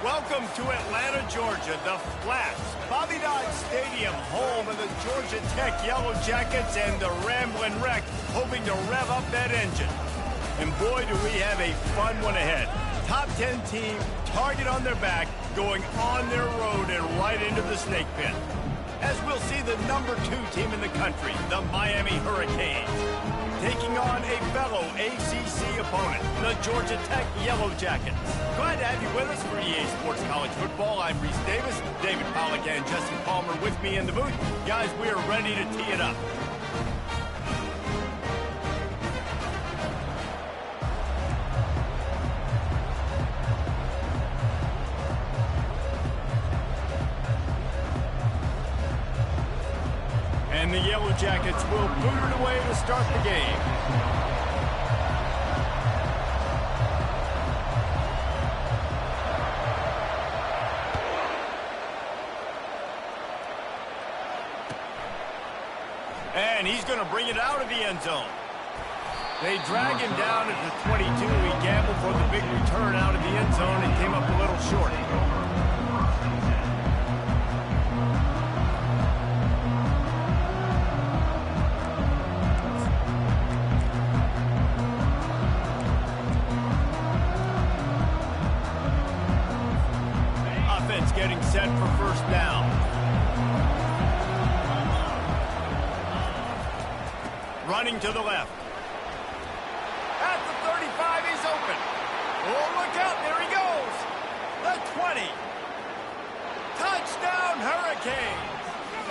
Welcome to Atlanta, Georgia, the Flats, Bobby Dodd Stadium, home of the Georgia Tech Yellow Jackets and the Ramblin' Wreck, hoping to rev up that engine. And boy, do we have a fun one ahead. Top 10 team, target on their back, going on their road and right into the snake pit. As we'll see the number 2 team in the country, the Miami Hurricanes, taking on a fellow ACC opponent, the Georgia Tech Yellow Jackets. Glad to have you with us for EA Sports College Football. I'm Reese Davis, David Pollack and Jesse Palmer with me in the booth. Guys, we are ready to tee it up. And the Yellow Jackets will boot it away to start the game. And he's going to bring it out of the end zone. They drag him down at the 22. He gambled for the big return out of the end zone and came up a little short. Getting set for first down. Running to the left. At the 35, he's open. Oh, look out, there he goes. The 20. Touchdown, Hurricanes.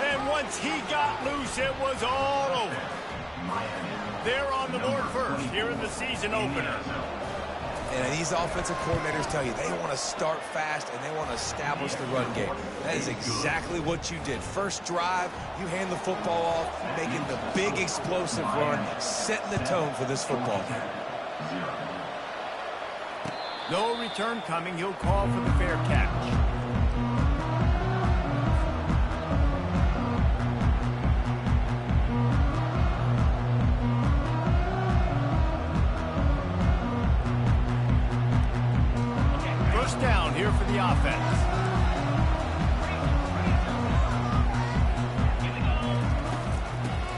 And once he got loose, it was all over. They're on the board first here in the season opener. And these offensive coordinators tell you they want to start fast and they want to establish the run game. That is exactly what you did. First drive, you hand the football off, making the big explosive run, setting the tone for this football game. No return coming. He'll call for the fair catch. Down here for the offense.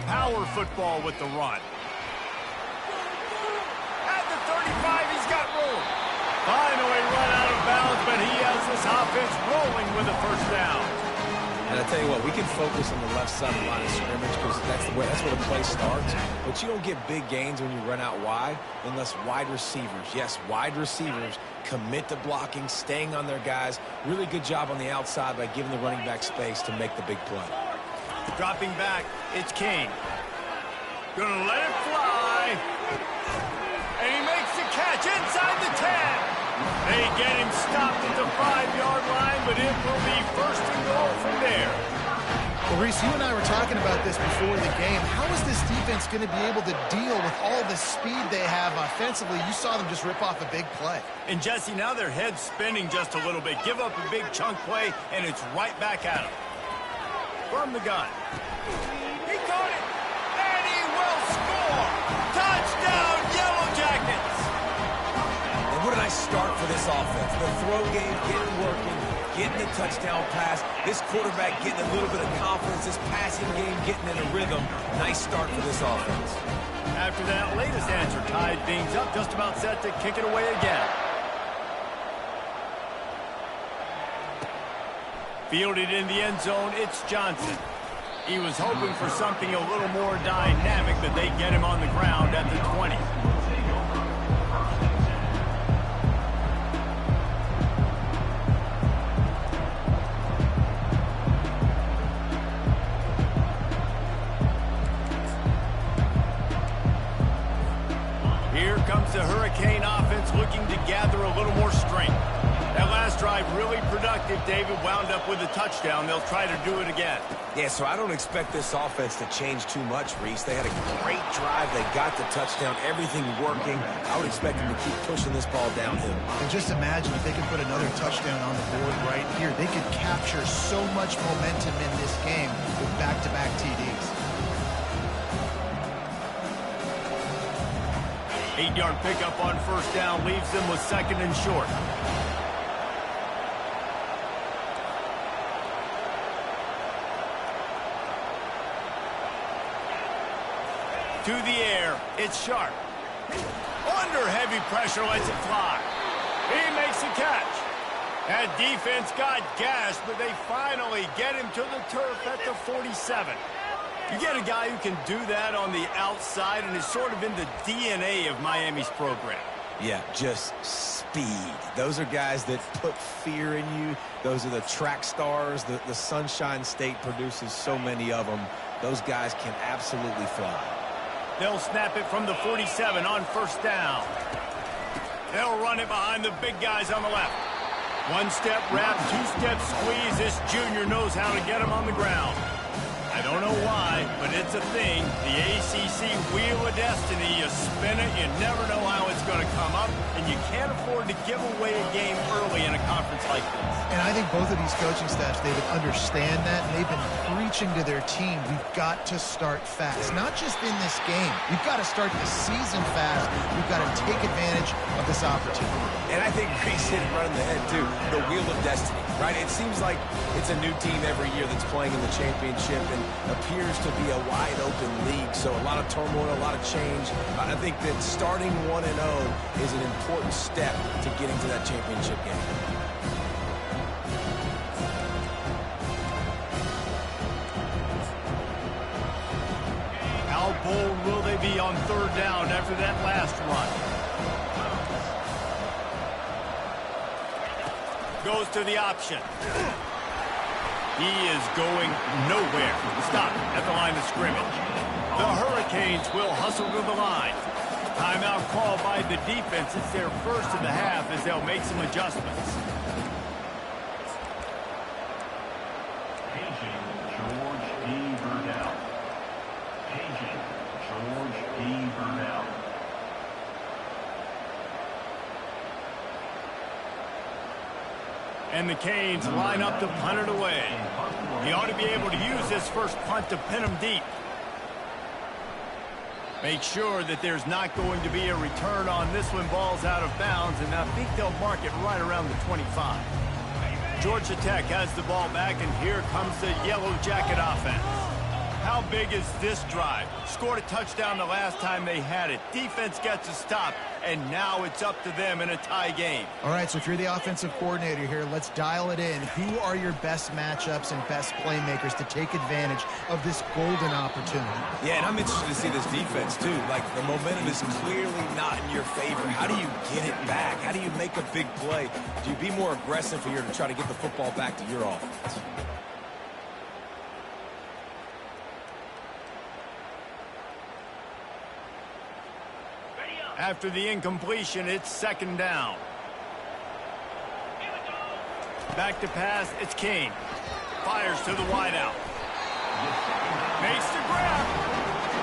Power football with the run. At the 35, he's got room. Finally run out of bounds, but he has this offense rolling with a first down. And I tell you what, we can focus on the left side of the line of scrimmage because that's where the play starts. But you don't get big gains when you run out wide unless wide receivers, yes, wide receivers, commit to blocking, staying on their guys. Really good job on the outside by giving the running back space to make the big play. Dropping back, it's Kane. Gonna let it fly. And he makes the catch inside the 10. They get him stopped at the 5-yard line, but it will be first and goal from there. Well, Reese, you and I were talking about this before the game. How is this defense going to be able to deal with all the speed they have offensively? You saw them just rip off a big play. And, Jesse, now their head's spinning just a little bit. Give up a big chunk play, and it's right back at them. From the gun. He caught it, and he will score. Touchdown, Yellow Jackets. And what a nice start for this offense. The throw game getting working, getting the touchdown pass. This quarterback getting a little bit of confidence. This passing game getting in a rhythm. Nice start for this offense. After that latest answer tied things up, just about set to kick it away again. Fielded in the end zone, it's Johnson. He was hoping for something a little more dynamic, but they get him on the ground at the 20. Here comes the Hurricane offense looking to gather a little more strength. That last drive really productive. David wound up with a touchdown. They'll try to do it again. Yeah, so I don't expect this offense to change too much, Reese. They had a great drive. They got the touchdown. Everything working. I would expect them to keep pushing this ball downhill. And just imagine if they could put another touchdown on the board right here. They could capture so much momentum in this game with back-to-back TDs. 8-yard pickup on first down leaves them with second and short. to the air. It's sharp. Under heavy pressure, lets it fly. He makes the catch. That defense got gashed, but they finally get him to the turf at the 47. You get a guy who can do that on the outside and is sort of in the DNA of Miami's program. Yeah, just speed. Those are guys that put fear in you. Those are the track stars. The Sunshine State produces so many of them. Those guys can absolutely fly. They'll snap it from the 47 on first down. They'll run it behind the big guys on the left. One-step wrap, two-step squeeze. This junior knows how to get him on the ground. I don't know why, but it's a thing. The ACC Wheel of Destiny. You spin it, you never know how it's going to come up, and you can't afford to give away a game early in a conference like this. And I think both of these coaching staffs, they would understand that, and they've been preaching to their team, we've got to start fast. Not just in this game. We've got to start the season fast. We've got to take advantage of this opportunity. And I think Reese hit it right on the head, too. The Wheel of Destiny, right? It seems like it's a new team every year that's playing in the championship and appears to be a wide-open league. So a lot of turmoil, a lot of change. I think that starting 1-0 is an important step to getting to that championship game. How bold will they be on third down after that last run? Goes to the option. He is going nowhere. Stop at the line of scrimmage. The Hurricanes will hustle to the line. Timeout called by the defense. It's their first of the half as they'll make some adjustments. And the Canes line up to punt it away. He ought to be able to use this first punt to pin him deep. Make sure that there's not going to be a return on this when ball's out of bounds, and I think they'll mark it right around the 25. Georgia Tech has the ball back, and here comes the Yellow Jacket offense. How big is this drive? Scored a touchdown the last time they had it. Defense gets a stop, and now it's up to them in a tie game. All right, so if you're the offensive coordinator here, let's dial it in. Who are your best matchups and best playmakers to take advantage of this golden opportunity? Yeah, and I'm interested to see this defense, too. Like, the momentum is clearly not in your favor. How do you get it back? How do you make a big play? Do you be more aggressive here to try to get the football back to your offense? After the incompletion, it's second down. Back to pass, it's Kane. Fires to the wideout. Makes the grab.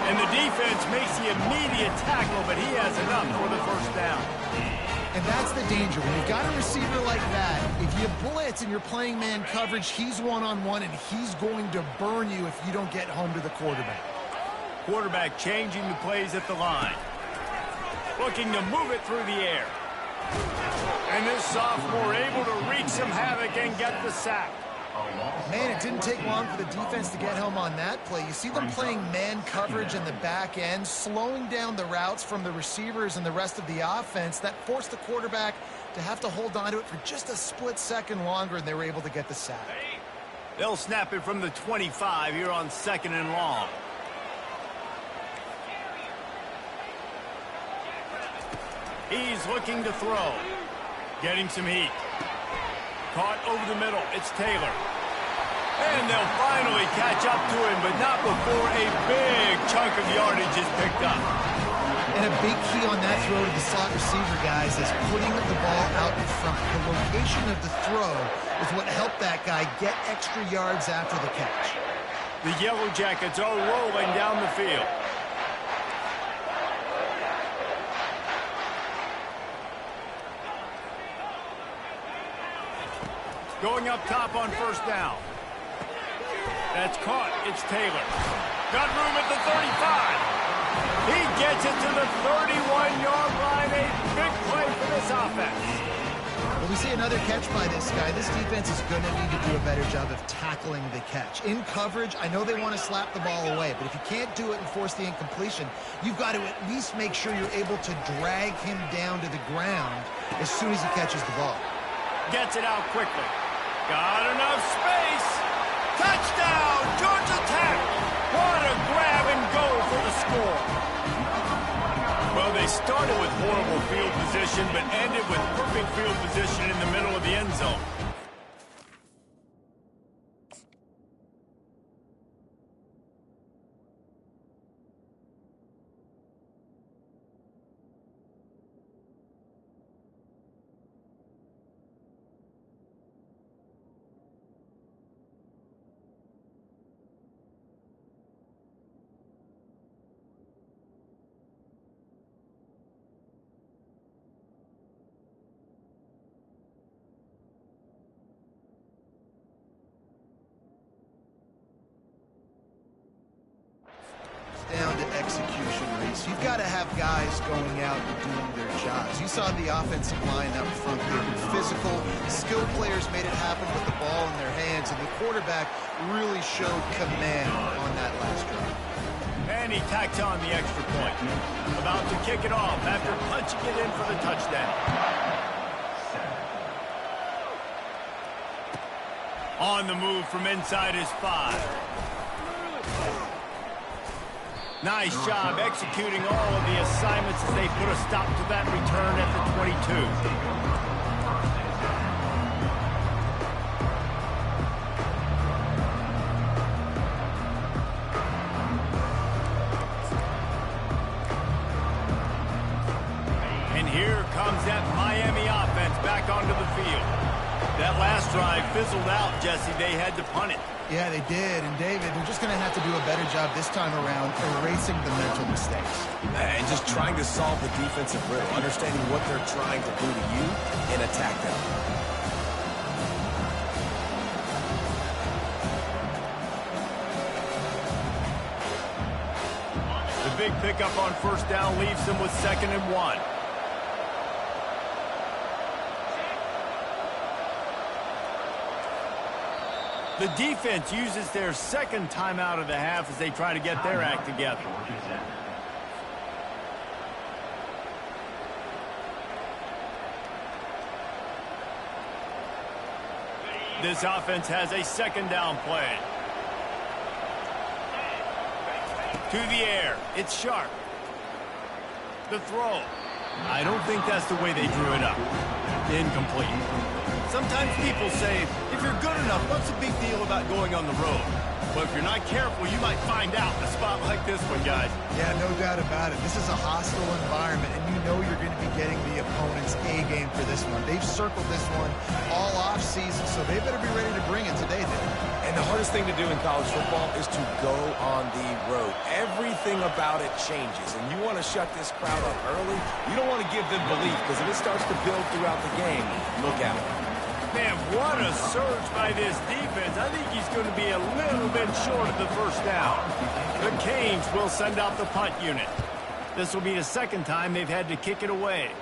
And the defense makes the immediate tackle, but he has enough for the first down. And that's the danger. When you've got a receiver like that, if you blitz and you're playing man coverage, he's one-on-one, and he's going to burn you if you don't get home to the quarterback. Quarterback changing the plays at the line. Looking to move it through the air. And this sophomore able to wreak some havoc and get the sack. Man, it didn't take long for the defense to get home on that play. You see them playing man coverage in the back end, slowing down the routes from the receivers and the rest of the offense. That forced the quarterback to have to hold on to it for just a split second longer, and they were able to get the sack. They'll snap it from the 25 here on second and long. He's looking to throw. Getting some heat. Caught over the middle. It's Taylor. And they'll finally catch up to him, but not before a big chunk of yardage is picked up. And a big key on that throw to the slot receiver, guys, is putting the ball out in front. The location of the throw is what helped that guy get extra yards after the catch. The Yellow Jackets are rolling down the field. Going up top on first down. That's caught. It's Taylor. Got room at the 35. He gets it to the 31-yard line. A big play for this offense. Well, we see another catch by this guy. This defense is going to need to do a better job of tackling the catch. In coverage, I know they want to slap the ball away, but if you can't do it and force the incompletion, you've got to at least make sure you're able to drag him down to the ground as soon as he catches the ball. Gets it out quickly. Got enough space. Touchdown, Georgia Tech. What a grab and go for the score. Well, they started with horrible field position, but ended with perfect field position in the middle of the end zone. Down to execution, Reese. You've got to have guys going out and doing their jobs. You saw the offensive line up front there. Physical, skilled players made it happen with the ball in their hands, and the quarterback really showed command on that last drive. And he tacked on the extra point. About to kick it off after punching it in for the touchdown. On the move from inside his 5. Nice job executing all of the assignments as they put a stop to that return at the 22. And here comes that Miami offense back onto the field. That last drive fizzled out, Jesse. They had to punt it. Yeah, they did. And, David, they're just going to have to do a better job this time around erasing the mental mistakes. And just trying to solve the defensive riddle, understanding what they're trying to do to you and attack them. The big pickup on first down leaves them with 2nd and 1. The defense uses their 2nd timeout of the half as they try to get their act together. This offense has a 2nd down play. To the air. It's sharp. The throw. I don't think that's the way they drew it up. Incomplete. Sometimes people say, if you're good enough, what's the big deal about going on the road? Well, if you're not careful, you might find out in a spot like this one, guys. Yeah, no doubt about it. This is a hostile environment, and you know you're going to be getting the opponent's A-game for this one. They've circled this one all off-season, so they better be ready to bring it today, Dave. And the hardest thing to do in college football is to go on the road. Everything about it changes, and you want to shut this crowd up early. You don't want to give them belief, because if it starts to build throughout the game, look out. Man, what a surge by this defense. I think he's going to be a little bit short of the first down. The Canes will send out the punt unit. This will be the 2nd time they've had to kick it away.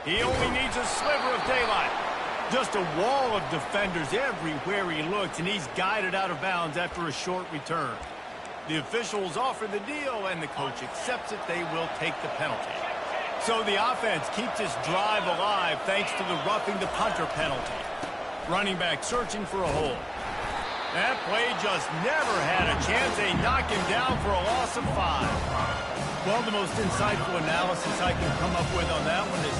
He only needs a sliver of daylight. Just a wall of defenders everywhere he looks, and he's guided out of bounds after a short return. The officials offer the deal, and the coach accepts it. They will take the penalty. So the offense keeps this drive alive thanks to the roughing the punter penalty. Running back searching for a hole. That play just never had a chance. They knock him down for a loss of 5. Well, the most insightful analysis I can come up with on that one is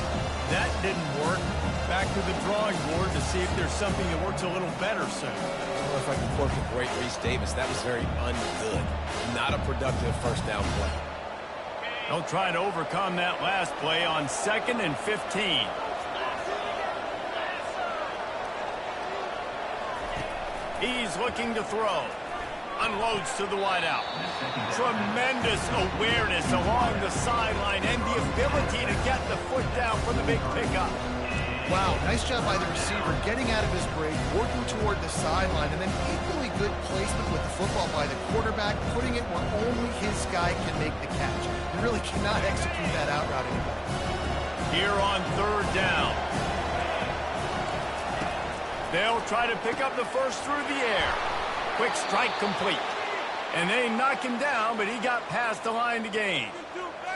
that didn't work. Back to the drawing board to see if there's something that works a little better soon. Well, if I can quote the great Reese Davis, that was very ungood. Not a productive first down play. They'll try to overcome that last play on 2nd and 15. He's looking to throw. Unloads to the wideout. Tremendous awareness along the sideline and the ability to get the foot down for the big pickup. Wow, nice job by the receiver getting out of his break, working toward the sideline, and then equally good placement with the football by the quarterback, putting it where only his guy can make the catch. You really cannot execute that out route anymore. Here on 3rd down. They'll try to pick up the first through the air. Quick strike complete. And they knock him down, but he got past the line to gain.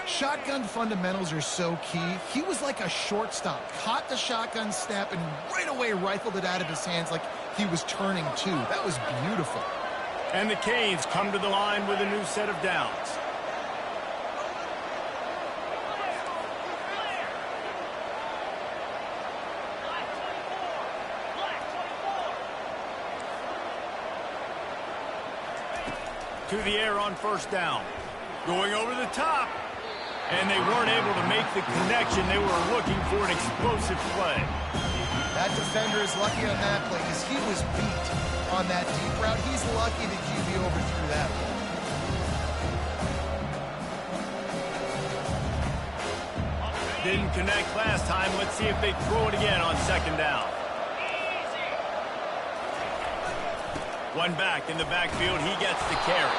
Shotgun fundamentals are so key. He was like a shortstop. Caught the shotgun snap and right away rifled it out of his hands like he was turning two. That was beautiful. And the Canes come to the line with a new set of downs. To the air on 1st down. Going over the top. And they weren't able to make the connection. They were looking for an explosive play. That defender is lucky on that play because he was beat on that deep route. He's lucky the QB overthrew that ball. Didn't connect last time. Let's see if they throw it again on 2nd down. One back in the backfield. He gets the carry.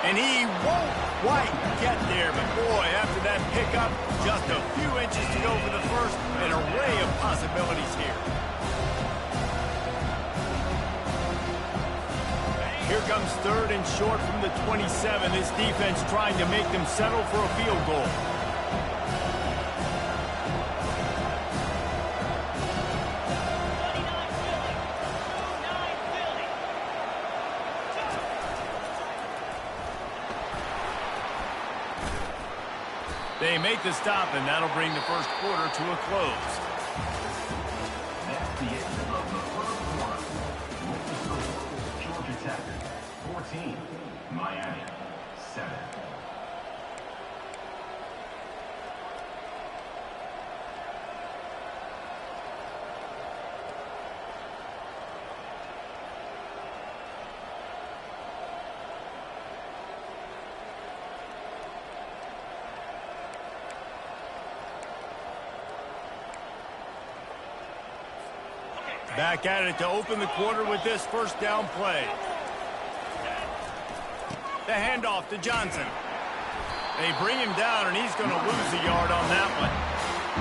And he won't quite get there. But, boy, after that pickup, just a few inches to go for the first. An array of possibilities here. Here comes 3rd and short from the 27. This defense trying to make them settle for a field goal. They make the stop, and that'll bring the first quarter to a close. That's the end of the first quarter. With the score, Georgia Tech 14, Miami 7. Back at it to open the quarter with this 1st down play. The handoff to Johnson. They bring him down, and he's going to lose a yard on that one.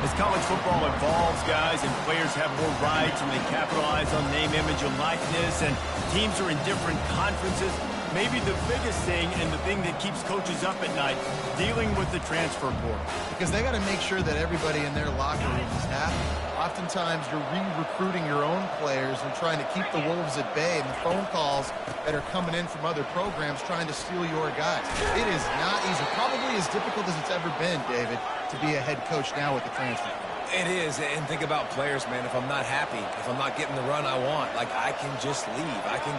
As college football evolves, guys, and players have more rights, and they capitalize on name, image, and likeness, and teams are in different conferences, maybe the biggest thing and the thing that keeps coaches up at night, dealing with the transfer portal. Because they got to make sure that everybody in their locker room is happy. Oftentimes, you're re-recruiting your own players and trying to keep the wolves at bay, and the phone calls that are coming in from other programs trying to steal your guys. It is not easy. Probably as difficult as it's ever been, David, to be a head coach now with the transfer. It is, and think about players, man. If I'm not happy, if I'm not getting the run I want, like, I can just leave. I can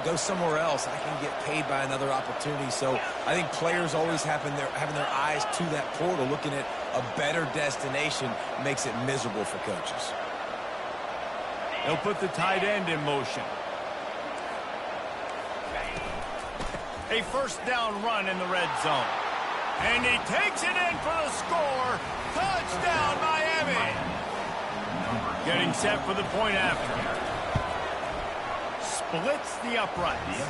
go somewhere else. I can get paid by another opportunity. So I think players always having their eyes to that portal, looking at a better destination, makes it miserable for coaches. They'll put the tight end in motion. A 1st down run in the red zone. And he takes it in for the score. Touchdown, Miami. Getting set for the point after. Splits the uprights.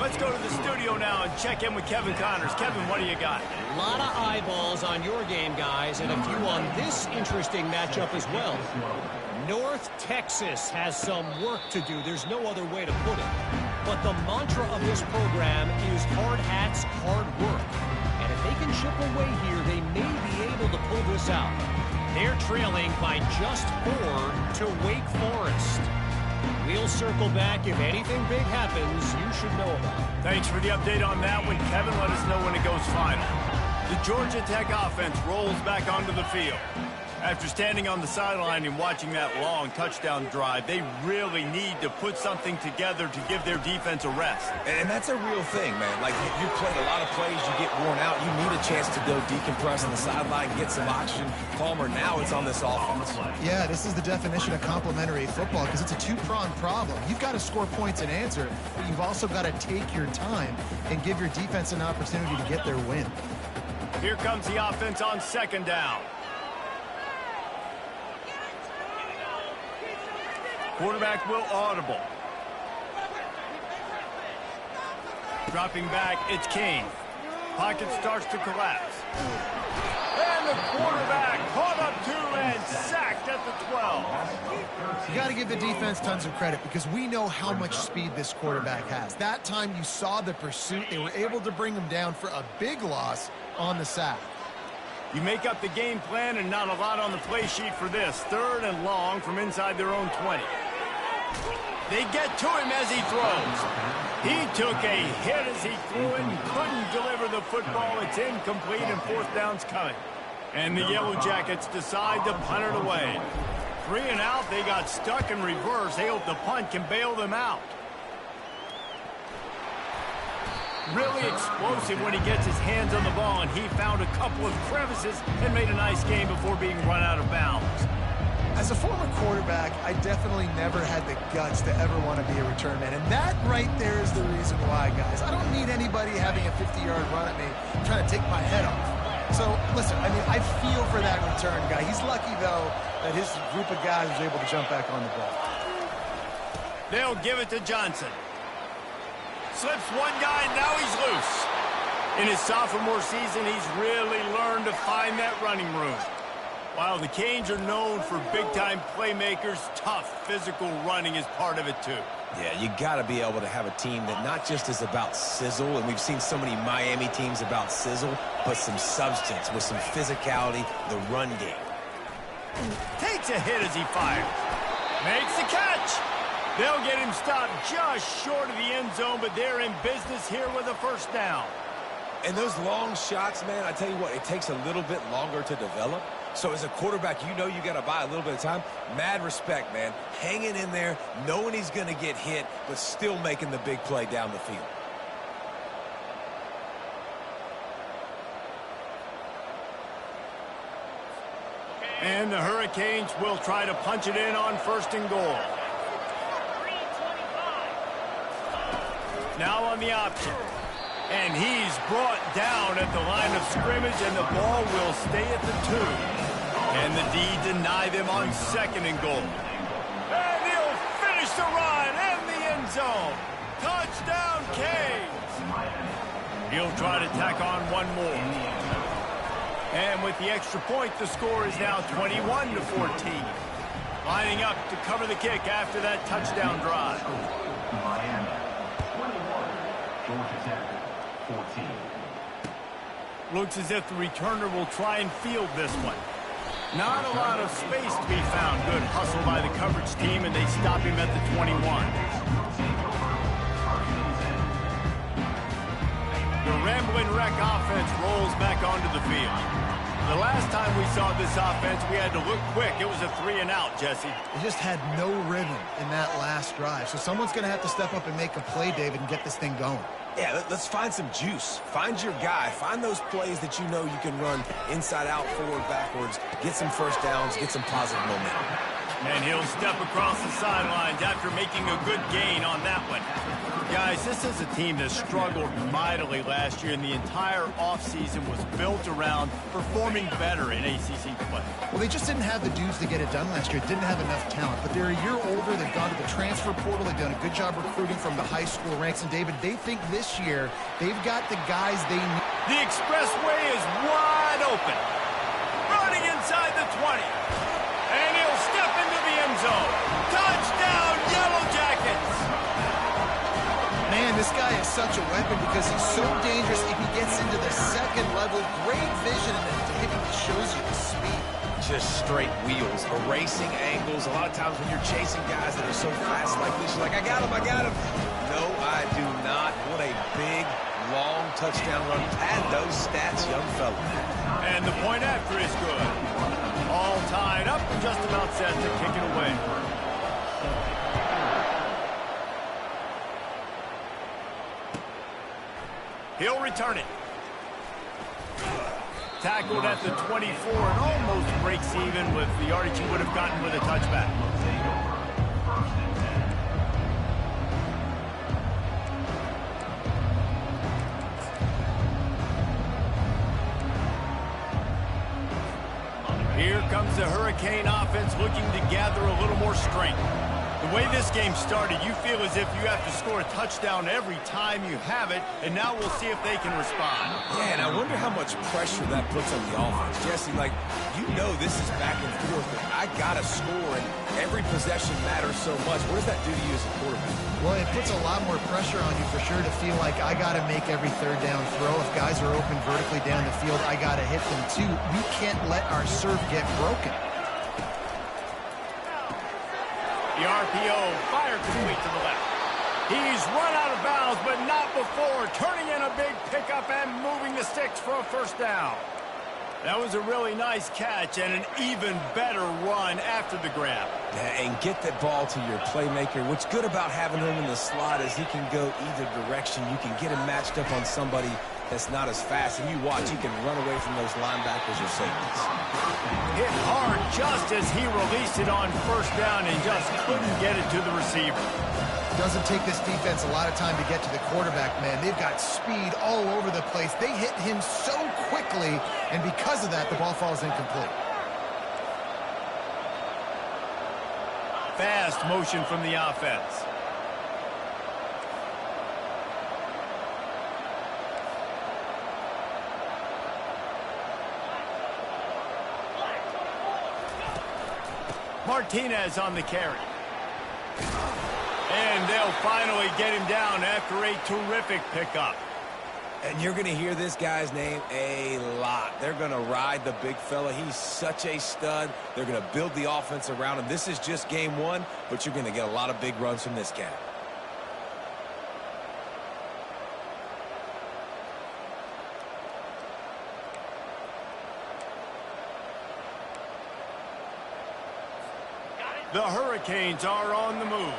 Let's go to the studio now and check in with Kevin Connors. Kevin, what do you got? A lot of eyeballs on your game, guys, and a few on this interesting matchup as well. North Texas has some work to do. There's no other way to put it. But the mantra of this program is hard hats, hard work. And if they can chip away here, they may be able to pull this out. They're trailing by just 4 to Wake Forest. We'll circle back. If anything big happens, you should know about it. Thanks for the update on that one, Kevin. Let us know when it goes final. The Georgia Tech offense rolls back onto the field. After standing on the sideline and watching that long touchdown drive, they really need to put something together to give their defense a rest. And that's a real thing, man. Like, you played a lot of plays, you get worn out, you need a chance to go decompress on the sideline, get some oxygen. Palmer, now it's on this offense. Yeah, this is the definition of complementary football because it's a two-pronged problem. You've got to score points and answer, but you've also got to take your time and give your defense an opportunity to get their win. Here comes the offense on 2nd down. Quarterback will audible. Dropping back, it's King. Pocket starts to collapse. And the quarterback caught up to And sacked at the 12. You got to give the defense tons of credit because we know how much speed this quarterback has. That time you saw the pursuit. They were able to bring him down for a big loss on the sack. You make up the game plan and not a lot on the play sheet for this. 3rd and long from inside their own 20. They get to him as he throws. He took a hit as he threw it and couldn't deliver the football. It's incomplete and 4th down's coming. And the Yellow Jackets decide to punt it away. 3 and out, they got stuck in reverse. They hope the punt can bail them out. Really explosive when he gets his hands on the ball, and he found a couple of crevices and made a nice game before being run out of bounds. As a former quarterback, I definitely never had the guts to ever want to be a return man. And that right there is the reason why, guys. I don't need anybody having a 50-yard run at me trying to take my head off. So, listen, I mean, I feel for that return guy. He's lucky, though, that his group of guys was able to jump back on the ball. They'll give it to Johnson. Slips one guy, and now he's loose. In his sophomore season, he's really learned to find that running room. While the Canes are known for big-time playmakers, tough physical running is part of it, too. Yeah, you got to be able to have a team that not just is about sizzle, and we've seen so many Miami teams about sizzle, but some substance with some physicality, the run game. Takes a hit as he fires. Makes the catch. They'll get him stopped just short of the end zone, but they're in business here with a 1st down. And those long shots, man, I tell you what, it takes a little bit longer to develop. So as a quarterback, you know you got to buy a little bit of time. Mad respect, man. Hanging in there, knowing he's going to get hit, but still making the big play down the field. And the Hurricanes will try to punch it in on 1st and goal. Now on the option. And he's brought down at the line of scrimmage, and the ball will stay at the 2. And the D deny them on 2nd and goal. And he'll finish the run in the end zone. Touchdown, Canes. He'll try to tack on one more. And with the extra point, the score is now 21-14. Lining up to cover the kick after that touchdown drive. Miami, 21. Georgia Tech, 14. Looks as if the returner will try and field this one. Not a lot of space to be found. Good hustle by the coverage team, and they stop him at the 21. The Rambling Wreck offense rolls back onto the field. The last time we saw this offense, we had to look quick. It was a 3 and out, Jesse. They just had no rhythm in that last drive. So someone's going to have to step up and make a play, David, and get this thing going. Yeah, let's find some juice. Find your guy. Find those plays that you know you can run inside out, forward, backwards, get some 1st downs, get some positive momentum. And he'll step across the sidelines after making a good gain on that one. Guys, this is a team that struggled mightily last year, and the entire offseason was built around performing better in ACC play. Well, they just didn't have the dudes to get it done last year. Didn't have enough talent. But they're a year older. They've gone to the transfer portal. They've done a good job recruiting from the high school ranks. And, David, they think this year they've got the guys they need. The expressway is wide open. Running inside the 20. And he'll step into the end zone. Touchdown, Yellow Jackets! Man, this guy is such a weapon because he's so dangerous if he gets into the 2nd level. Great vision, and then David shows you the speed. Just straight wheels, erasing angles. A lot of times when you're chasing guys that are so fast like this, you're like, I got him, I got him. No, I do not. What a big, long touchdown run. Pad those stats, young fella. And the point after is good. All tied up and just about set to kick it away. He'll return it. Tackled at the 24 and almost breaks even with the yardage he would have gotten with a touchback. Here comes the Hurricane offense looking to gather a little more strength. The way this game started, you feel as if you have to score a touchdown every time you have it, and now we'll see if they can respond. Yeah, and I wonder how much pressure that puts on the offense. Jesse, like, you know this is back and forth, but I got to score, and every possession matters so much. What does that do to you as a quarterback? Well, it puts a lot more pressure on you for sure to feel like I got to make every third down throw. If guys are open vertically down the field, I got to hit them too. We can't let our serve get broken. The RPO fire complete to the left. He's run out of bounds, but not before turning in a big pickup and moving the sticks for a first down. That was a really nice catch and an even better run after the grab. Yeah, and get that ball to your playmaker. What's good about having him in the slot is he can go either direction. You can get him matched up on somebody that's not as fast, and you watch, he can run away from those linebackers or safeties. Hit hard just as he released it on first down and just couldn't get it to the receiver. Doesn't take this defense a lot of time to get to the quarterback, man. They've got speed all over the place. They hit him so quickly, and because of that, the ball falls incomplete. Fast motion from the offense. Martinez on the carry. And they'll finally get him down after a terrific pickup. And you're going to hear this guy's name a lot. They're going to ride the big fella. He's such a stud. They're going to build the offense around him. This is just game one, but you're going to get a lot of big runs from this cat. The Hurricanes are on the move.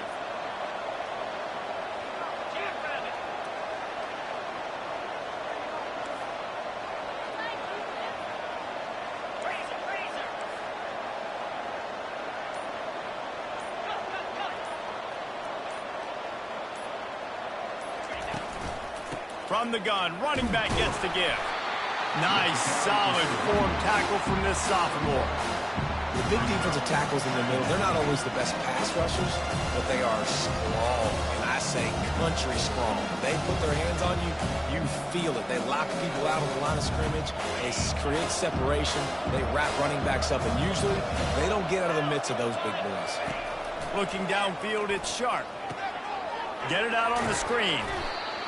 From the gun, running back gets the gift. Nice, solid form tackle from this sophomore. The big defensive tackles in the middle, they're not always the best pass rushers, but they are strong, and I say country strong. They put their hands on you, you feel it. They lock people out on the line of scrimmage. They create separation. They wrap running backs up, and usually they don't get out of the midst of those big boys. Looking downfield, it's Sharp. Get it out on the screen.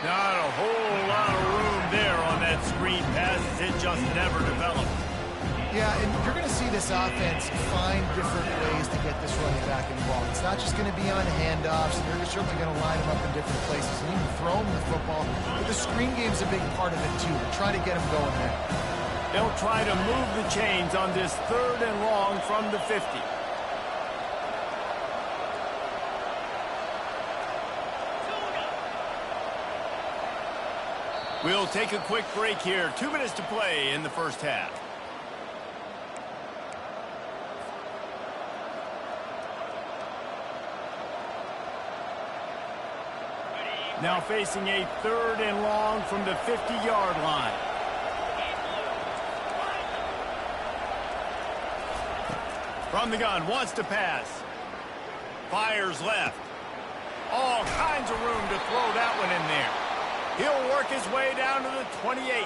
Not a whole lot of room there on that screen pass as it just never developed. Yeah, and you're going to see this offense find different ways to get this running back involved. It's not just going to be on handoffs, and they're certainly going to line them up in different places and even throw them the football. But the screen game's a big part of it, too. They're trying to get them going there. They'll try to move the chains on this 3rd and long from the 50. We'll take a quick break here. 2 minutes to play in the first half. Now facing a 3rd and long from the 50-yard line. From the gun, wants to pass. Fires left. All kinds of room to throw that one in there. He'll work his way down to the 28.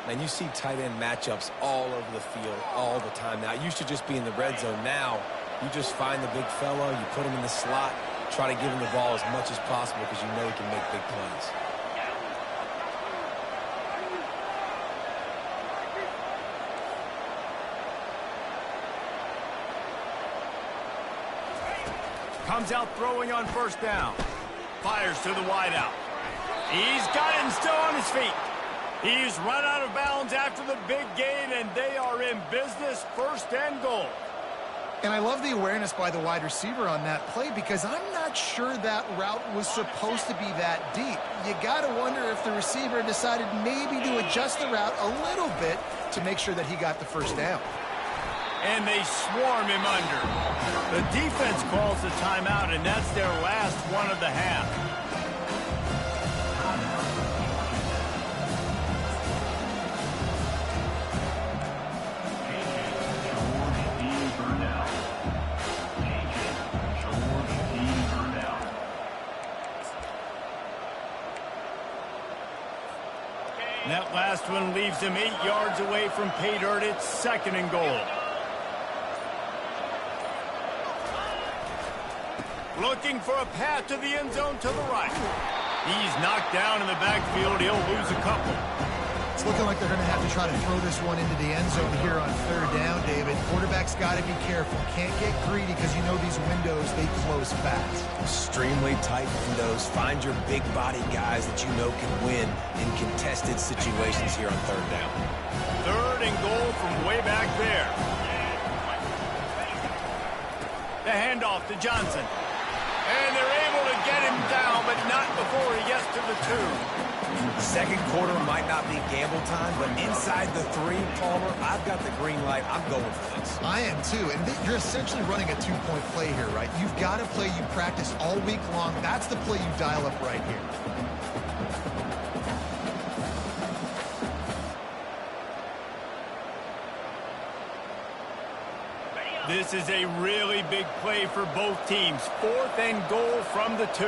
And you see tight end matchups all over the field all the time. Now, it used to just be in the red zone. Now, you just find the big fella, you put him in the slot, try to give him the ball as much as possible because you know he can make big plays. Comes out throwing on first down. Fires to the wideout. He's got it and still on his feet. He's run out of bounds after the big gain, and they are in business, 1st and goal. And I love the awareness by the wide receiver on that play because I'm not sure that route was supposed to be that deep. You got to wonder if the receiver decided maybe to adjust the route a little bit to make sure that he got the first down. And they swarm him under. The defense calls the timeout, and that's their last one of the half. And that last one leaves him 8 yards away from pay dirt. It's 2nd and goal. Looking for a path to the end zone to the right. He's knocked down in the backfield. He'll lose a couple. It's looking like they're going to have to try to throw this one into the end zone here on 3rd down, David. Quarterback's got to be careful. Can't get greedy because you know these windows, they close fast. Extremely tight windows. Find your big body guys that you know can win in contested situations here on 3rd down. 3rd and goal from way back there. The handoff to Johnson. And they're able to get him down, but not before he gets to the 2. Second quarter might not be gamble time, but inside the 3, Palmer, I've got the green light. I'm going for this. I am too, and you're essentially running a 2-point play here, right? You've got a play you practice all week long. That's the play you dial up right here. This is a really big play for both teams. 4th and goal from the 2.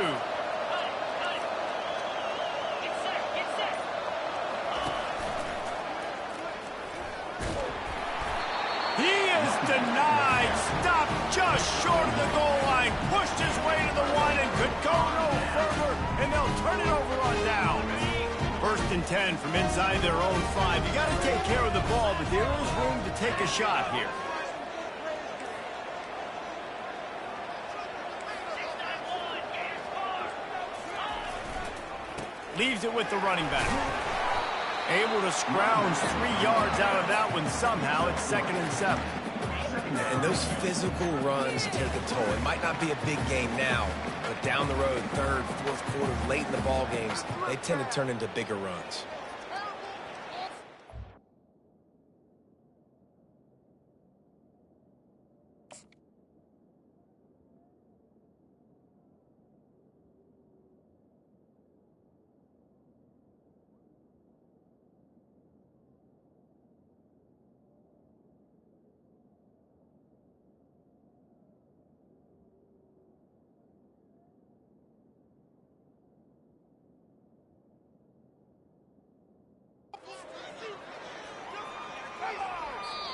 He is denied. Stopped just short of the goal line. Pushed his way to the 1 and could go no further. And they'll turn it over on down. 1st and 10 from inside their own 5. You got to take care of the ball, but there is room to take a shot here. Leaves it with the running back. Able to scrounge 3 yards out of that one somehow. It's 2nd and 7. And those physical runs take a toll. It might not be a big game now, but down the road, 3rd, 4th quarter, late in the ball games, they tend to turn into bigger runs.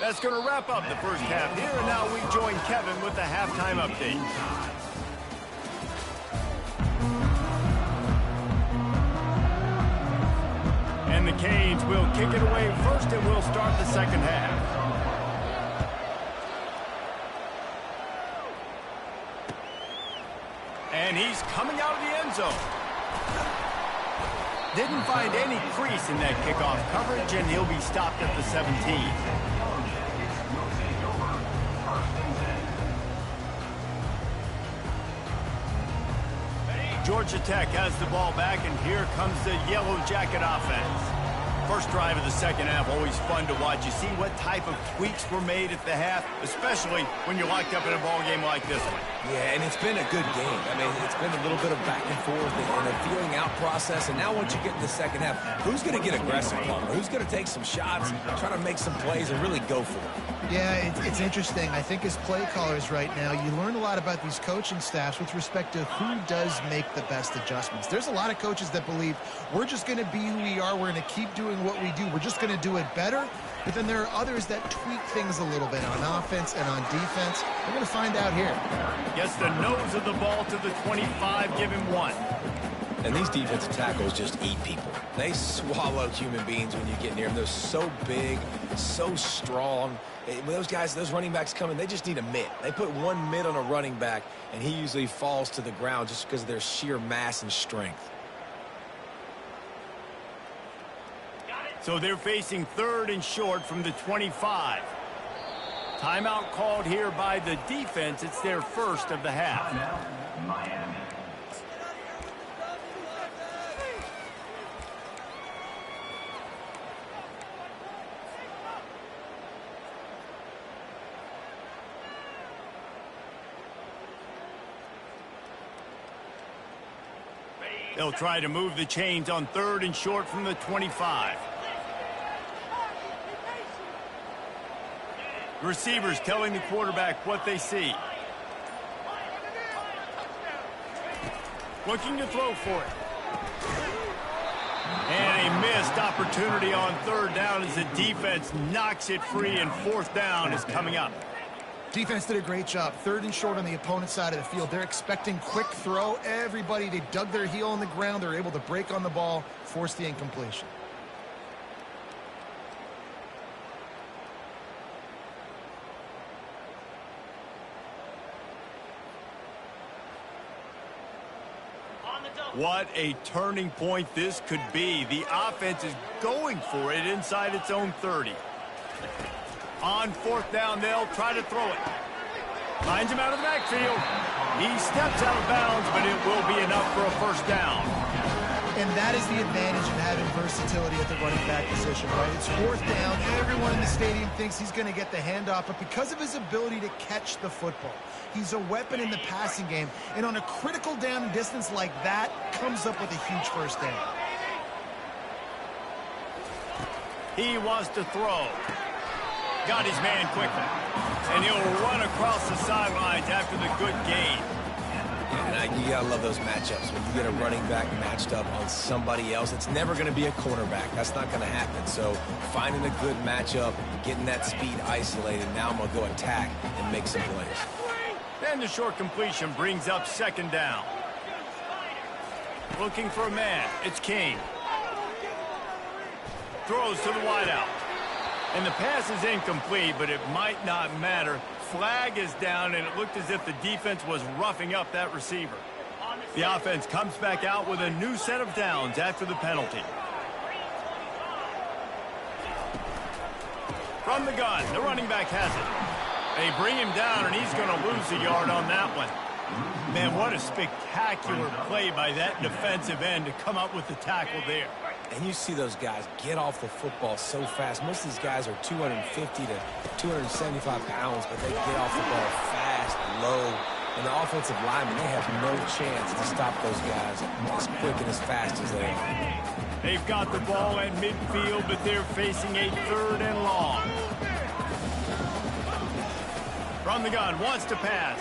That's going to wrap up the first half here, and now we join Kevin with the halftime update. And the Canes will kick it away first, and we'll start the second half. And he's coming out of the end zone. Didn't find any crease in that kickoff coverage, and he'll be stopped at the 17. Georgia Tech has the ball back, and here comes the Yellow Jacket offense. First drive of the second half, always fun to watch. You see what type of tweaks were made at the half, especially when you're locked up in a ball game like this one. Yeah, and it's been a good game. I mean, it's been a little bit of back and forth and a feeling out process. And now once you get in the second half, who's going to get aggressive, Palmer? Who's going to take some shots, try to make some plays, and really go for it? Yeah, it's interesting. I think as play callers right now, you learn a lot about these coaching staffs with respect to who does make the best adjustments. There's a lot of coaches that believe we're just going to be who we are. We're going to keep doing what we do. We're just going to do it better. But then there are others that tweak things a little bit on offense and on defense. We're going to find out here. Gets the nose of the ball to the 25, give him 1. And these defensive tackles just eat people. They swallow human beings when you get near them. They're so big, so strong. When those guys, those running backs come in, they just need a mitt. They put one mitt on a running back, and he usually falls to the ground just because of their sheer mass and strength. So they're facing 3rd and short from the 25. Timeout called here by the defense. It's their first of the half. Miami. They'll try to move the chains on 3rd and short from the 25. Receivers telling the quarterback what they see. Looking to throw for it. And a missed opportunity on third down as the defense knocks it free, and fourth down is coming up. Defense did a great job. Third and short on the opponent's side of the field. They're expecting quick throw. Everybody, they dug their heel on the ground. They're able to break on the ball, force the incompletion. What a turning point this could be. The offense is going for it inside its own 30. On fourth down, they'll try to throw it. Finds him out of the backfield. He steps out of bounds, but it will be enough for a first down. And that is the advantage of having versatility at the running back position, right? It's fourth down. Everyone in the stadium thinks he's going to get the handoff, but because of his ability to catch the football, he's a weapon in the passing game. And on a critical down and distance like that, comes up with a huge first down. He wants to throw. Got his man quickly. And he'll run across the sidelines after the good gain. And you gotta love those matchups. When you get a running back matched up on somebody else, it's never going to be a cornerback. That's not going to happen. So finding a good matchup, getting that speed isolated, now I'm going to go attack and make some plays. And the short completion brings up second down. Looking for a man. It's King. Throws to the wideout. And the pass is incomplete, but it might not matter. Flag is down, and it looked as if the defense was roughing up that receiver. The offense comes back out with a new set of downs after the penalty. From the gun, the running back has it. They bring him down, and he's going to lose a yard on that one. Man, what a spectacular play by that defensive end to come up with the tackle there. And you see those guys get off the football so fast. Most of these guys are 250 to 275 pounds, but they get off the ball fast, low. And the offensive linemen, they have no chance to stop those guys as quick and as fast as they are. They've got the ball at midfield, but they're facing a third and long. From the gun, wants to pass.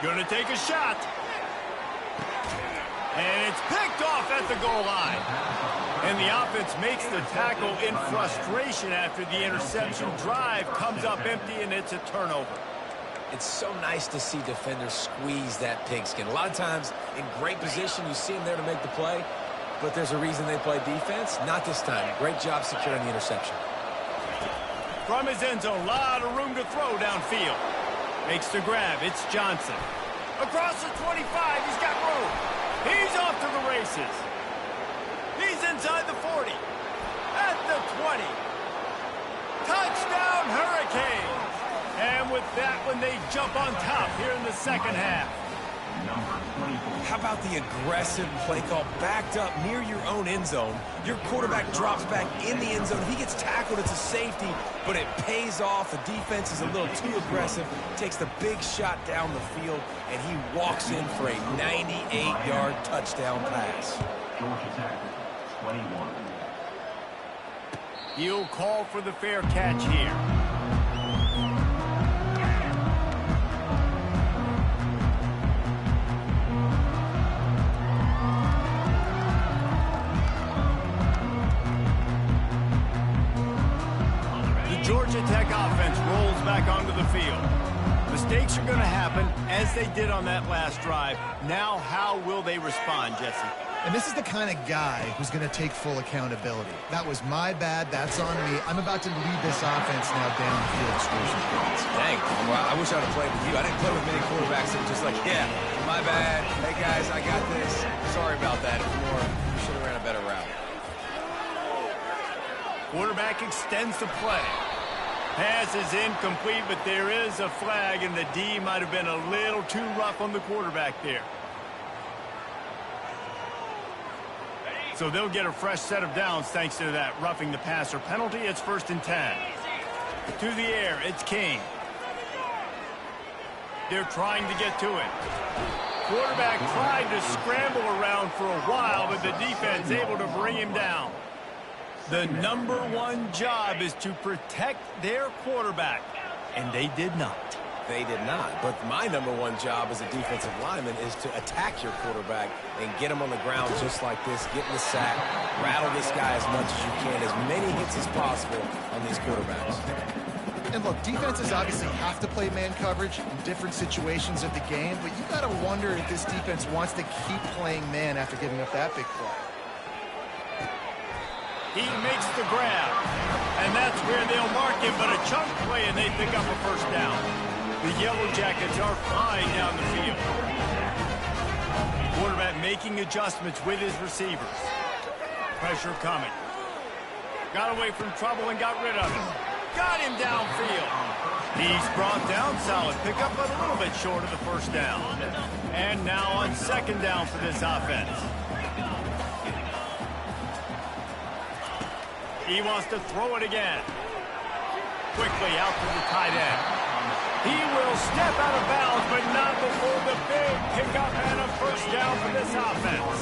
Gonna take a shot. And it's picked off at the goal line. And the offense makes the tackle in frustration after the interception. Drive comes up empty, and it's a turnover. It's so nice to see defenders squeeze that pigskin. A lot of times, in great position, you see them there to make the play, but there's a reason they play defense. Not this time. Great job securing the interception. From his end zone, a lot of room to throw downfield. Makes the grab. It's Johnson. Across the 25, he's got room. He's off to the races. He's inside the 40. At the 20. Touchdown, Hurricanes. And with that one, they jump on top here in the second half. How about the aggressive play call backed up near your own end zone? Your quarterback drops back in the end zone. If he gets tackled, it's a safety, but it pays off. The defense is a little too aggressive, takes the big shot down the field, and he walks in for a 98-yard touchdown pass. Georgia Tech, 21. He'll call for the fair catch here. Georgia Tech offense rolls back onto the field. Mistakes are going to happen, as they did on that last drive. Now, how will they respond, Jesse? And this is the kind of guy who's going to take full accountability. That was my bad. That's on me. I'm about to lead this offense now down the field to score some points. Dang. Well, I wish I would have played with you. I didn't play with many quarterbacks that were just like, yeah, my bad. Hey, guys, I got this. Sorry about that. It was more, we should have ran a better route. Quarterback extends the play. Pass is incomplete, but there is a flag, and the D might have been a little too rough on the quarterback there. So they'll get a fresh set of downs thanks to that roughing the passer penalty. It's 1st and 10. To the air, it's King. They're trying to get to it. Quarterback tried to scramble around for a while, but the defense able to bring him down. The #1 job is to protect their quarterback, and they did not. they did not. But my number one job as a defensive lineman is to attack your quarterback and get him on the ground just like this, get in the sack, rattle this guy as much as you can, as many hits as possible on these quarterbacks. And look, defenses obviously have to play man coverage in different situations of the game, but you got to wonder if this defense wants to keep playing man after giving up that big play. He makes the grab, and that's where they'll mark him, but a chunk play, and they pick up a first down. The Yellow Jackets are flying down the field. Quarterback making adjustments with his receivers. Pressure coming. Got away from trouble and got rid of him. Got him downfield. He's brought down solid pickup, but a little bit short of the first down. And now on second down for this offense. He wants to throw it again. Quickly out to the tight end. He will step out of bounds, but not before the big pickup and a first down for this offense.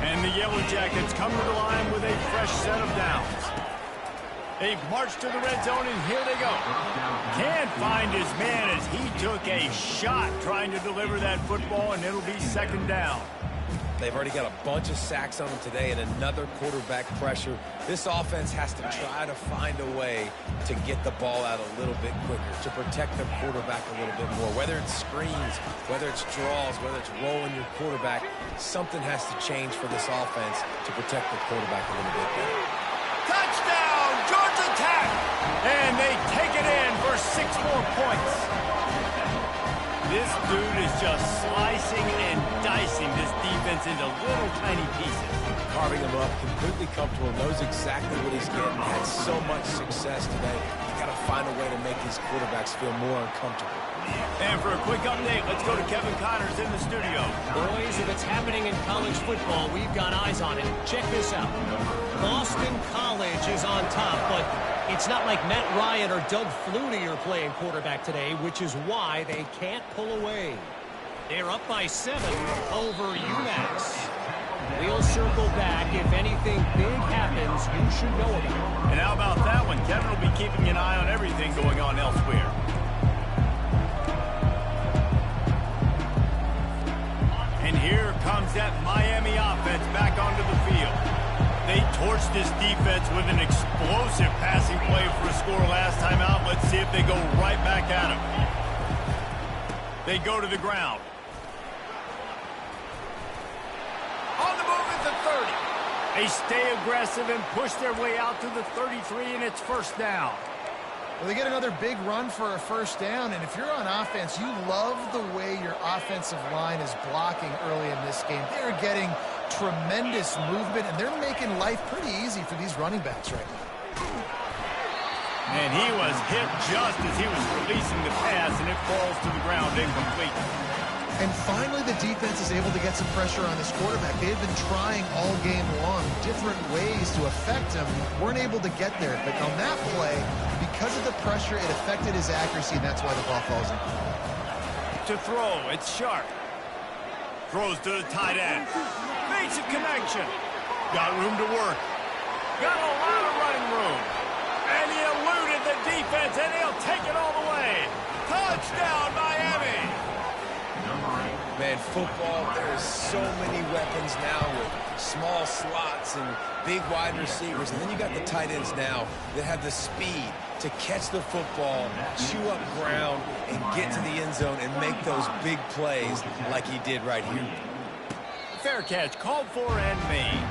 And the Yellow Jackets come to the line with a fresh set of downs. They march to the red zone, and here they go. Can't find his man as he took a shot trying to deliver that football, and it'll be second down. They've already got a bunch of sacks on them today and another quarterback pressure. This offense has to try to find a way to get the ball out a little bit quicker, to protect their quarterback a little bit more. Whether it's screens, whether it's draws, whether it's rolling your quarterback, something has to change for this offense to protect the quarterback a little bit better. Touchdown, Georgia Tech! And they take it in for 6 more points. This dude is just slicing and dicing this defense into little tiny pieces. Carving him up, completely comfortable, knows exactly what he's getting, had so much success today. You got to find a way to make these quarterbacks feel more uncomfortable. And for a quick update, let's go to Kevin Connors in the studio. Boys, if it's happening in college football, we've got eyes on it. Check this out. Boston College is on top, but it's not like Matt Ryan or Doug Flutie are playing quarterback today, which is why they can't pull away. They're up by 7 over UMass. We'll circle back. If anything big happens, you should know about it. And how about that one? Kevin will be keeping an eye on everything going on elsewhere. And here comes that Miami offense back onto the field. They torched this defense with an explosive passing play for a score last time out. Let's see if they go right back at him. They go to the ground. On the move at the 30. They stay aggressive and push their way out to the 33, and it's first down. Well, they get another big run for a first down, and if you're on offense, you love the way your offensive line is blocking early in this game. They're getting tremendous movement, and they're making life pretty easy for these running backs right now. And he was hit just as he was releasing the pass, and it falls to the ground incomplete. And finally, the defense is able to get some pressure on this quarterback. They've been trying all game long different ways to affect him. Weren't able to get there. But on that play, because of the pressure, it affected his accuracy, and that's why the ball falls in. To throw, it's Sharp. Throws to the tight end. Makes a connection. Got room to work. Got a lot of running room. And he eluded the defense, and he'll take it all the way. Touchdown, Miami! Man, football, there's so many weapons now with small slots and big wide receivers. And then you got the tight ends now that have the speed to catch the football, chew up ground, and get to the end zone and make those big plays like he did right here. Fair catch, called for and made.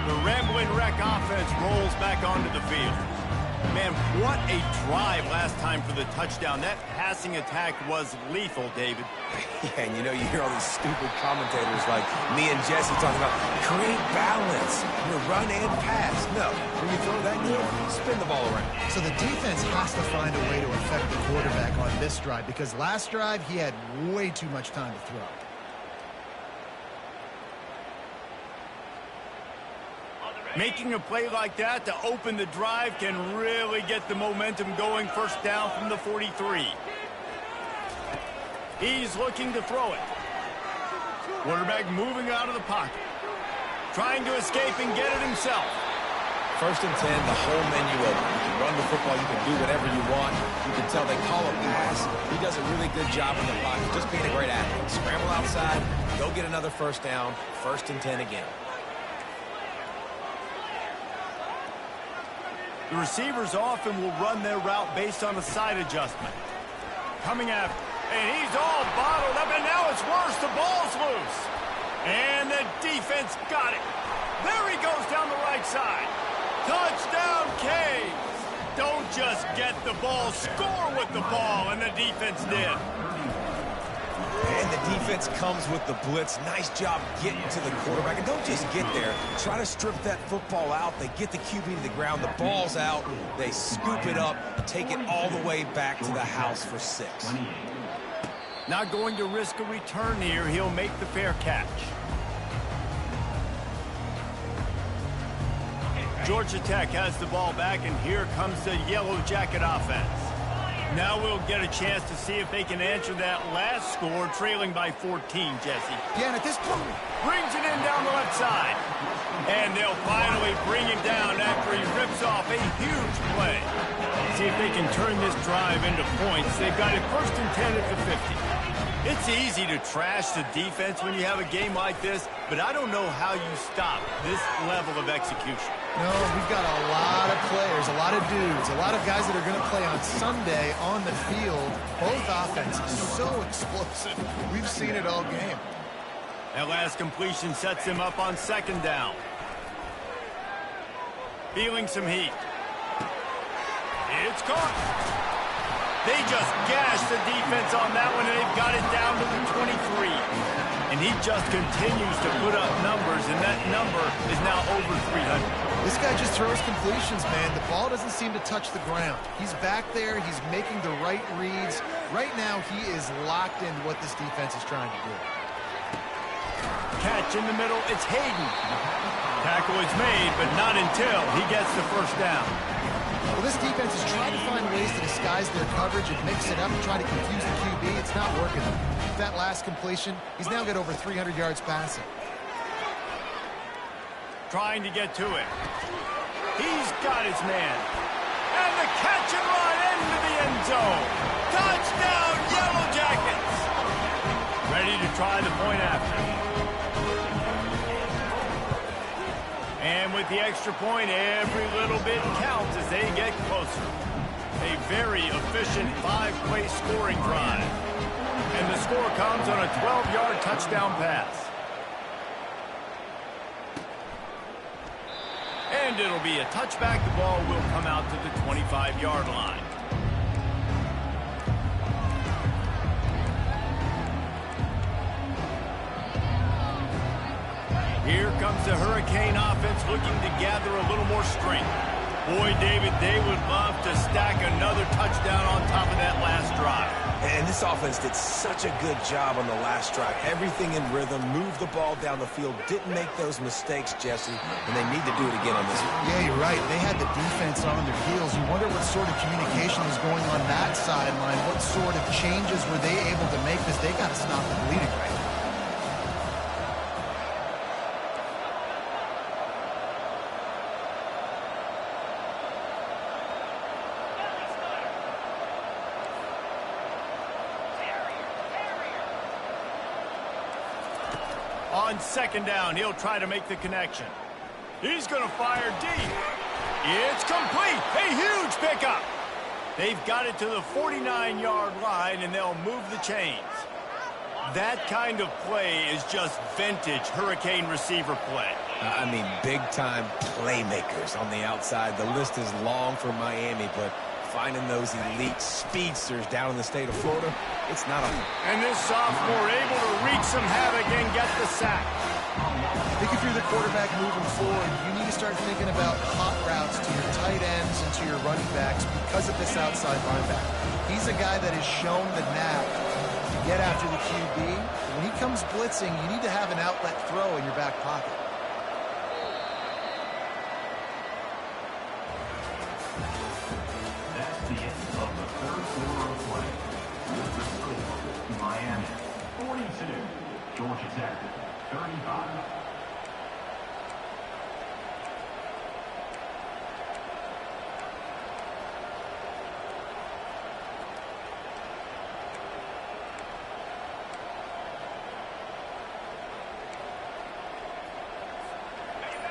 The Rambling Wreck offense rolls back onto the field. Man, what a drive last time for the touchdown. That passing attack was lethal, David. Yeah, and you know, you hear all these stupid commentators like me and Jesse talking about create balance, run and pass. No, when you throw that good, spin the ball around. So the defense has to find a way to affect the quarterback on this drive, because last drive he had way too much time to throw. Making a play like that to open the drive can really get the momentum going. First down from the 43. He's looking to throw it. Quarterback moving out of the pocket. trying to escape and get it himself. 1st and 10, the whole menu open. You can run the football, you can do whatever you want. You can tell they call a pass. He does a really good job in the pocket, just being a great athlete. Scramble outside, go get another 1st down, 1st and 10 again. The receivers often will run their route based on a side adjustment. Coming after, and he's all bottled up, and now it's worse. The ball's loose. And the defense got it. There he goes down the right side. Touchdown, Caves. Don't just get the ball, score with the ball, and the defense did. And the defense comes with the blitz. Nice job getting to the quarterback. And don't just get there. Try to strip that football out. They get the QB to the ground. The ball's out. They scoop it up, take it all the way back to the house for 6. Not going to risk a return here. He'll make the fair catch. Georgia Tech has the ball back, and here comes the Yellow Jacket offense. Now we'll get a chance to see if they can answer that last score, trailing by 14, Jesse. Yeah, and at this point, Brings it in down the left side. And they'll finally bring him down after he rips off a huge play. See if they can turn this drive into points. They've got it 1st and 10 at the 50. It's easy to trash the defense when you have a game like this, but I don't know how you stop this level of execution. no, we've got a lot of players, a lot of dudes, a lot of guys that are going to play on Sunday on the field. Both offenses so explosive. We've seen it all game. That last completion sets him up on 2nd down. Feeling some heat. It's caught. They just gashed the defense on that one, and they've got it down to the 23. And he just continues to put up numbers, and that number is now over 300. This guy just throws completions, man. The ball doesn't seem to touch the ground. He's back there. He's making the right reads. Right now, he is locked into what this defense is trying to do. Catch in the middle. It's Hayden. Tackle is made, but not until he gets the 1st down. Well, this defense is trying to find ways to disguise their coverage and mix it up and try to confuse the QB. It's not working. That last completion, he's now got over 300 yards passing. Trying to get to it. He's got his man. And the catch and run into the end zone. Touchdown, Yellow Jackets. Ready to try the point after. And with the extra point, every little bit counts as they get closer. A very efficient 5-play scoring drive. And the score comes on a 12-yard touchdown pass. And it'll be a touchback. The ball will come out to the 25-yard line. Here comes the Hurricane offense looking to gather a little more strength. Boy, David, they would love to stack another touchdown on top of that last drive. And this offense did such a good job on the last drive. Everything in rhythm, moved the ball down the field, didn't make those mistakes, Jesse, and they need to do it again on this one. Yeah, you're right. They had the defense on their heels. You wonder what sort of communication was going on that sideline. What sort of changes were they able to make, because they got to stop the bleeding right now. On 2nd down, he'll try to make the connection. He's going to fire deep. It's complete. A huge pickup. They've got it to the 49-yard line, and they'll move the chains. That kind of play is just vintage Hurricane receiver play. I mean, big-time playmakers on the outside. The list is long for Miami, but finding those elite speedsters down in the state of Florida, it's not a... And this sophomore able to wreak some havoc and get the sack. I think if you're the quarterback moving forward, you need to start thinking about hot routes to your tight ends and to your running backs because of this outside linebacker. He's a guy that has shown the knack to get after the QB. When he comes blitzing, you need to have an outlet throw in your back pocket. That's the end of the 3rd quarter of play. With the score, Miami 42, Georgia Tech 35.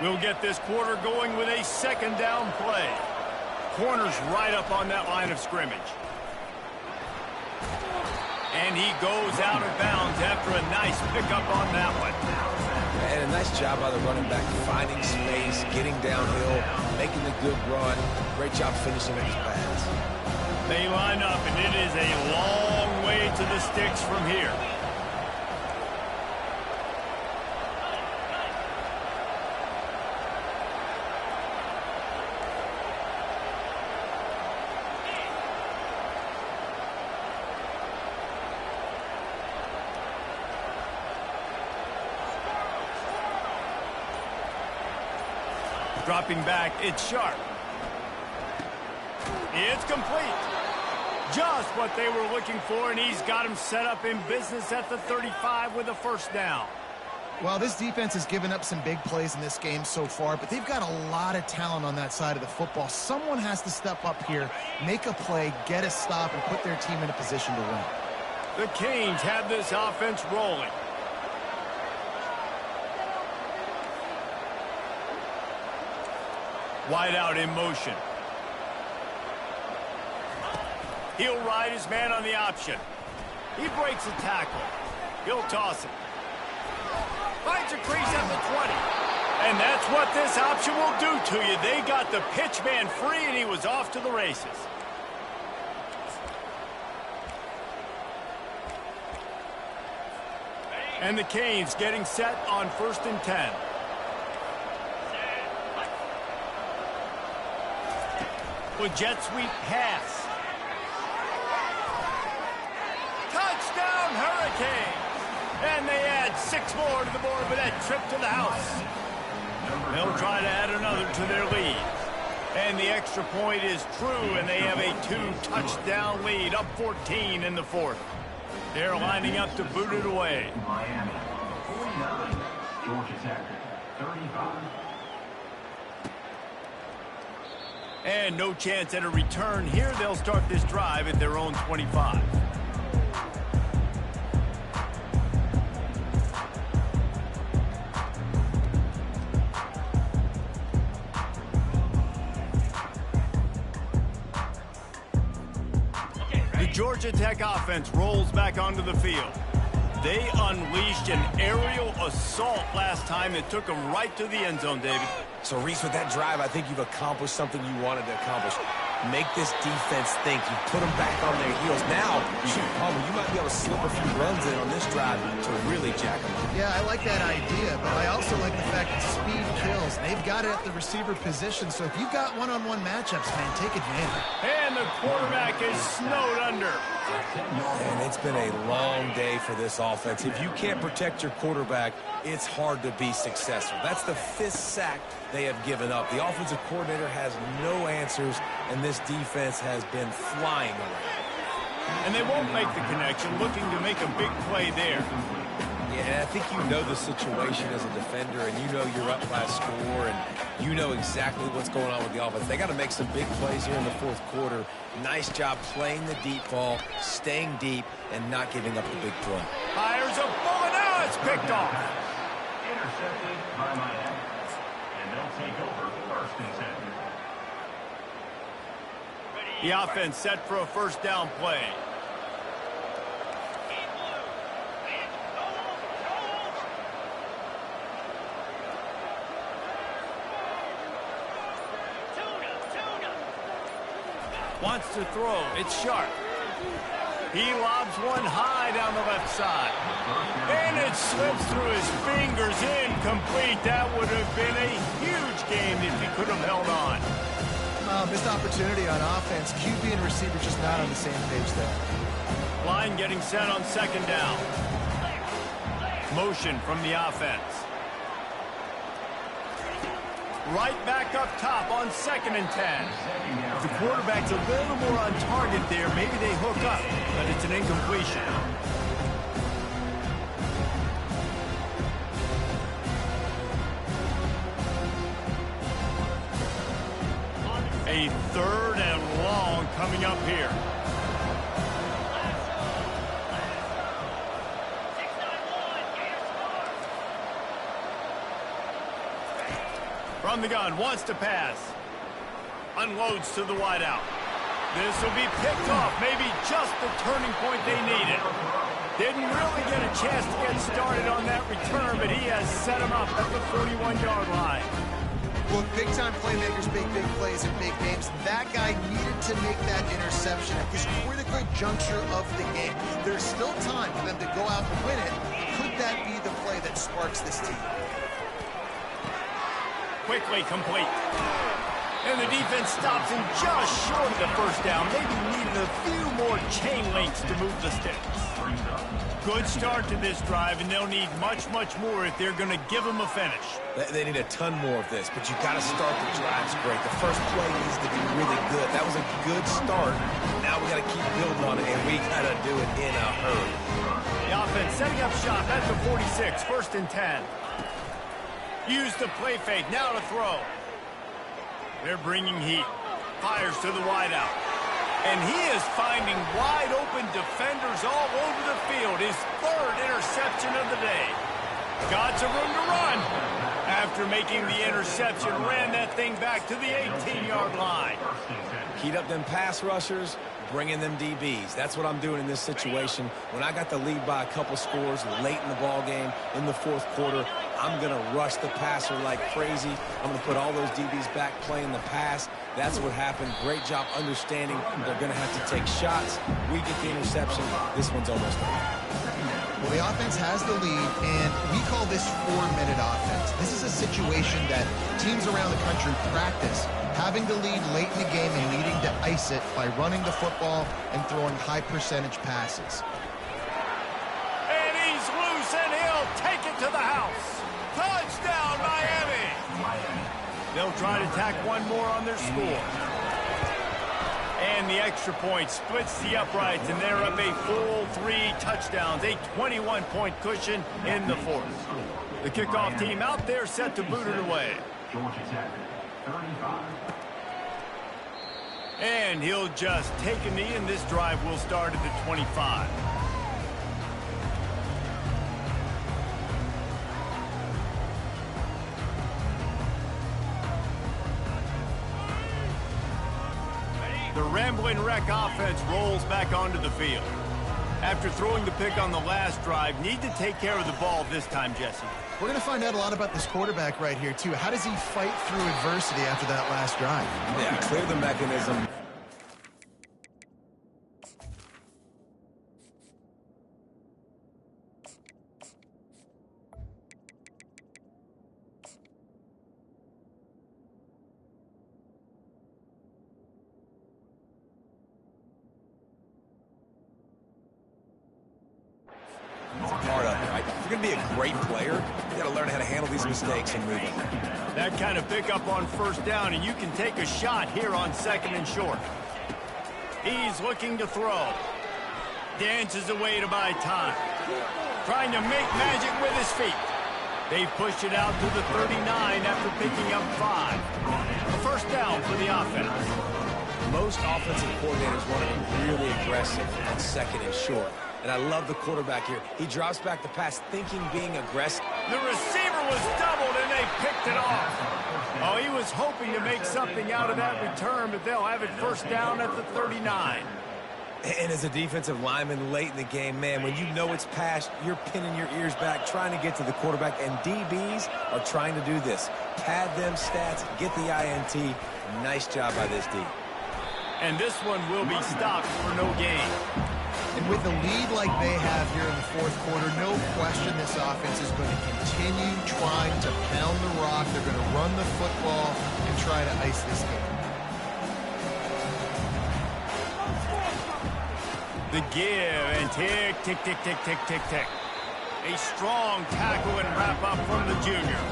We'll get this quarter going with a second down play. Corner's right up on that line of scrimmage. And he goes out of bounds after a nice pickup on that one. And a nice job by the running back, finding space, getting downhill, making a good run. Great job finishing up his pass. They line up, and it is a long way to the sticks from here. Dropping back, it's Sharp. It's complete. Just what they were looking for, and he's got him set up in business at the 35 with a first down. Well, this defense has given up some big plays in this game so far, but they've got a lot of talent on that side of the football. Someone has to step up here, make a play, get a stop, and put their team in a position to win. The Canes have this offense rolling. Wide out in motion. He'll ride his man on the option. He breaks a tackle. He'll toss it. Finds a crease at the 20. And that's what this option will do to you. They got the pitch man free, and he was off to the races. And the Canes getting set on 1st and 10. With jet sweep pass. Touchdown Hurricanes! And they add 6 more to the board with that trip to the house. They'll try to add another to their lead. And the extra point is true, and they have a 2-touchdown lead, up 14 in the 4th. They're lining up to boot it away. Miami, 49. Georgia Tech, 35. And no chance at a return here. They'll start this drive at their own 25. The Georgia Tech offense rolls back onto the field. They unleashed an aerial assault last time that took them right to the end zone, David. So, Reese, with that drive, I think you've accomplished something you wanted to accomplish. Make this defense think. You put them back on their heels. Now, shoot, Palmer, you might be able to slip a few runs in on this drive to really jack them up. Yeah, I like that idea, but I also like the fact that speed kills. They've got it at the receiver position, so if you've got one-on-one matchups, man, take advantage. And the quarterback is snowed under. And it's been a long day for this offense. If you can't protect your quarterback, it's hard to be successful. That's the 5th sack they have given up. The offensive coordinator has no answers, and this defense has been flying around. And they won't make the connection, looking to make a big play there. Yeah, I think you know the situation as a defender, and you know you're up by a score, and you know exactly what's going on with the offense. They got to make some big plays here in the 4th quarter. Nice job playing the deep ball, staying deep, and not giving up the big play. Fires a bullet. Now it's picked off. Intercepted by Miami. And they'll take over 1st and 10. The offense set for a first down play. Wants to throw. It's Sharp. He lobs one high down the left side. And it slips through his fingers, incomplete. That would have been a huge game if he could have held on. Missed opportunity on offense. QB and receiver just not on the same page there. Line getting set on 2nd down. Motion from the offense. Right back up top on 2nd and 10. If the quarterback's a little more on target there, maybe they hook up, but it's an incompletion. A 3rd and long coming up here. On the gun, wants to pass. Unloads to the wideout. This will be picked off, maybe just the turning point they needed. Didn't really get a chance to get started on that return, but he has set him up at the 41-yard line. Look, big-time playmakers make big plays in big games. That guy needed to make that interception at this critical juncture of the game. There's still time for them to go out and win it. Could that be the play that sparks this team? Quickly complete. And the defense stops him just short of the first down. Maybe needed a few more chain links to move the sticks. Good start to this drive, and they'll need much, much more if they're going to give them a finish. They need a ton more of this, but you got to start the drives great. The first play needs to be really good. That was a good start. Now we got to keep building on it, and we got to do it in a hurry. The offense setting up shop at the 46, 1st and 10. Use the play fake, now to throw. They're bringing heat. Fires to the wideout. And he is finding wide-open defenders all over the field. His 3rd interception of the day. Got some room to run. After making the interception, ran that thing back to the 18-yard line. Heat up them pass rushers, bring in them DBs. That's what I'm doing in this situation. When I got the lead by a couple scores late in the ball game, in the 4th quarter, I'm going to rush the passer like crazy. I'm going to put all those DBs back playing the pass. That's what happened. Great job understanding they're going to have to take shots. We get the interception. This one's almost over. Well, the offense has the lead, and we call this 4-minute offense. This is a situation that teams around the country practice, having the lead late in the game and needing to ice it by running the football and throwing high-percentage passes. And he's loose, and he'll take it to the house. Touchdown, Miami! They'll try to tack one more on their score. And the extra point splits the uprights, and they're up a full 3 touchdowns, a 21-point cushion in the 4th. The kickoff team out there set to boot it away. Georgia Tech, 35. And he'll just take a knee, and this drive will start at the 25. The Rambling Wreck offense rolls back onto the field. After throwing the pick on the last drive, need to take care of the ball this time, Jesse. We're going to find out a lot about this quarterback right here, too. How does he fight through adversity after that last drive? Yeah, clear the mechanism. If you're going to be a great player, you got to learn how to handle these mistakes and move on. That kind of pickup on 1st down, and you can take a shot here on 2nd and short. He's looking to throw. Dances away to buy time. Trying to make magic with his feet. They've pushed it out to the 39 after picking up 5. A 1st down for the offense. Most offensive coordinators want to be really aggressive on 2nd and short. And I love the quarterback here. He drops back the pass thinking being aggressive. The receiver was doubled, and they picked it off. Oh, he was hoping to make something out of that return, but they'll have it 1st down at the 39. And as a defensive lineman late in the game, man, when you know it's passed, you're pinning your ears back, trying to get to the quarterback, and DBs are trying to do this. Pad them stats, get the INT. Nice job by this D. And this one will be stopped for no gain. And with the lead like they have here in the 4th quarter, no question this offense is going to continue trying to pound the rock. They're going to run the football and try to ice this game. The give, and tick, tick, tick, tick, tick, tick, tick. A strong tackle and wrap up from the junior.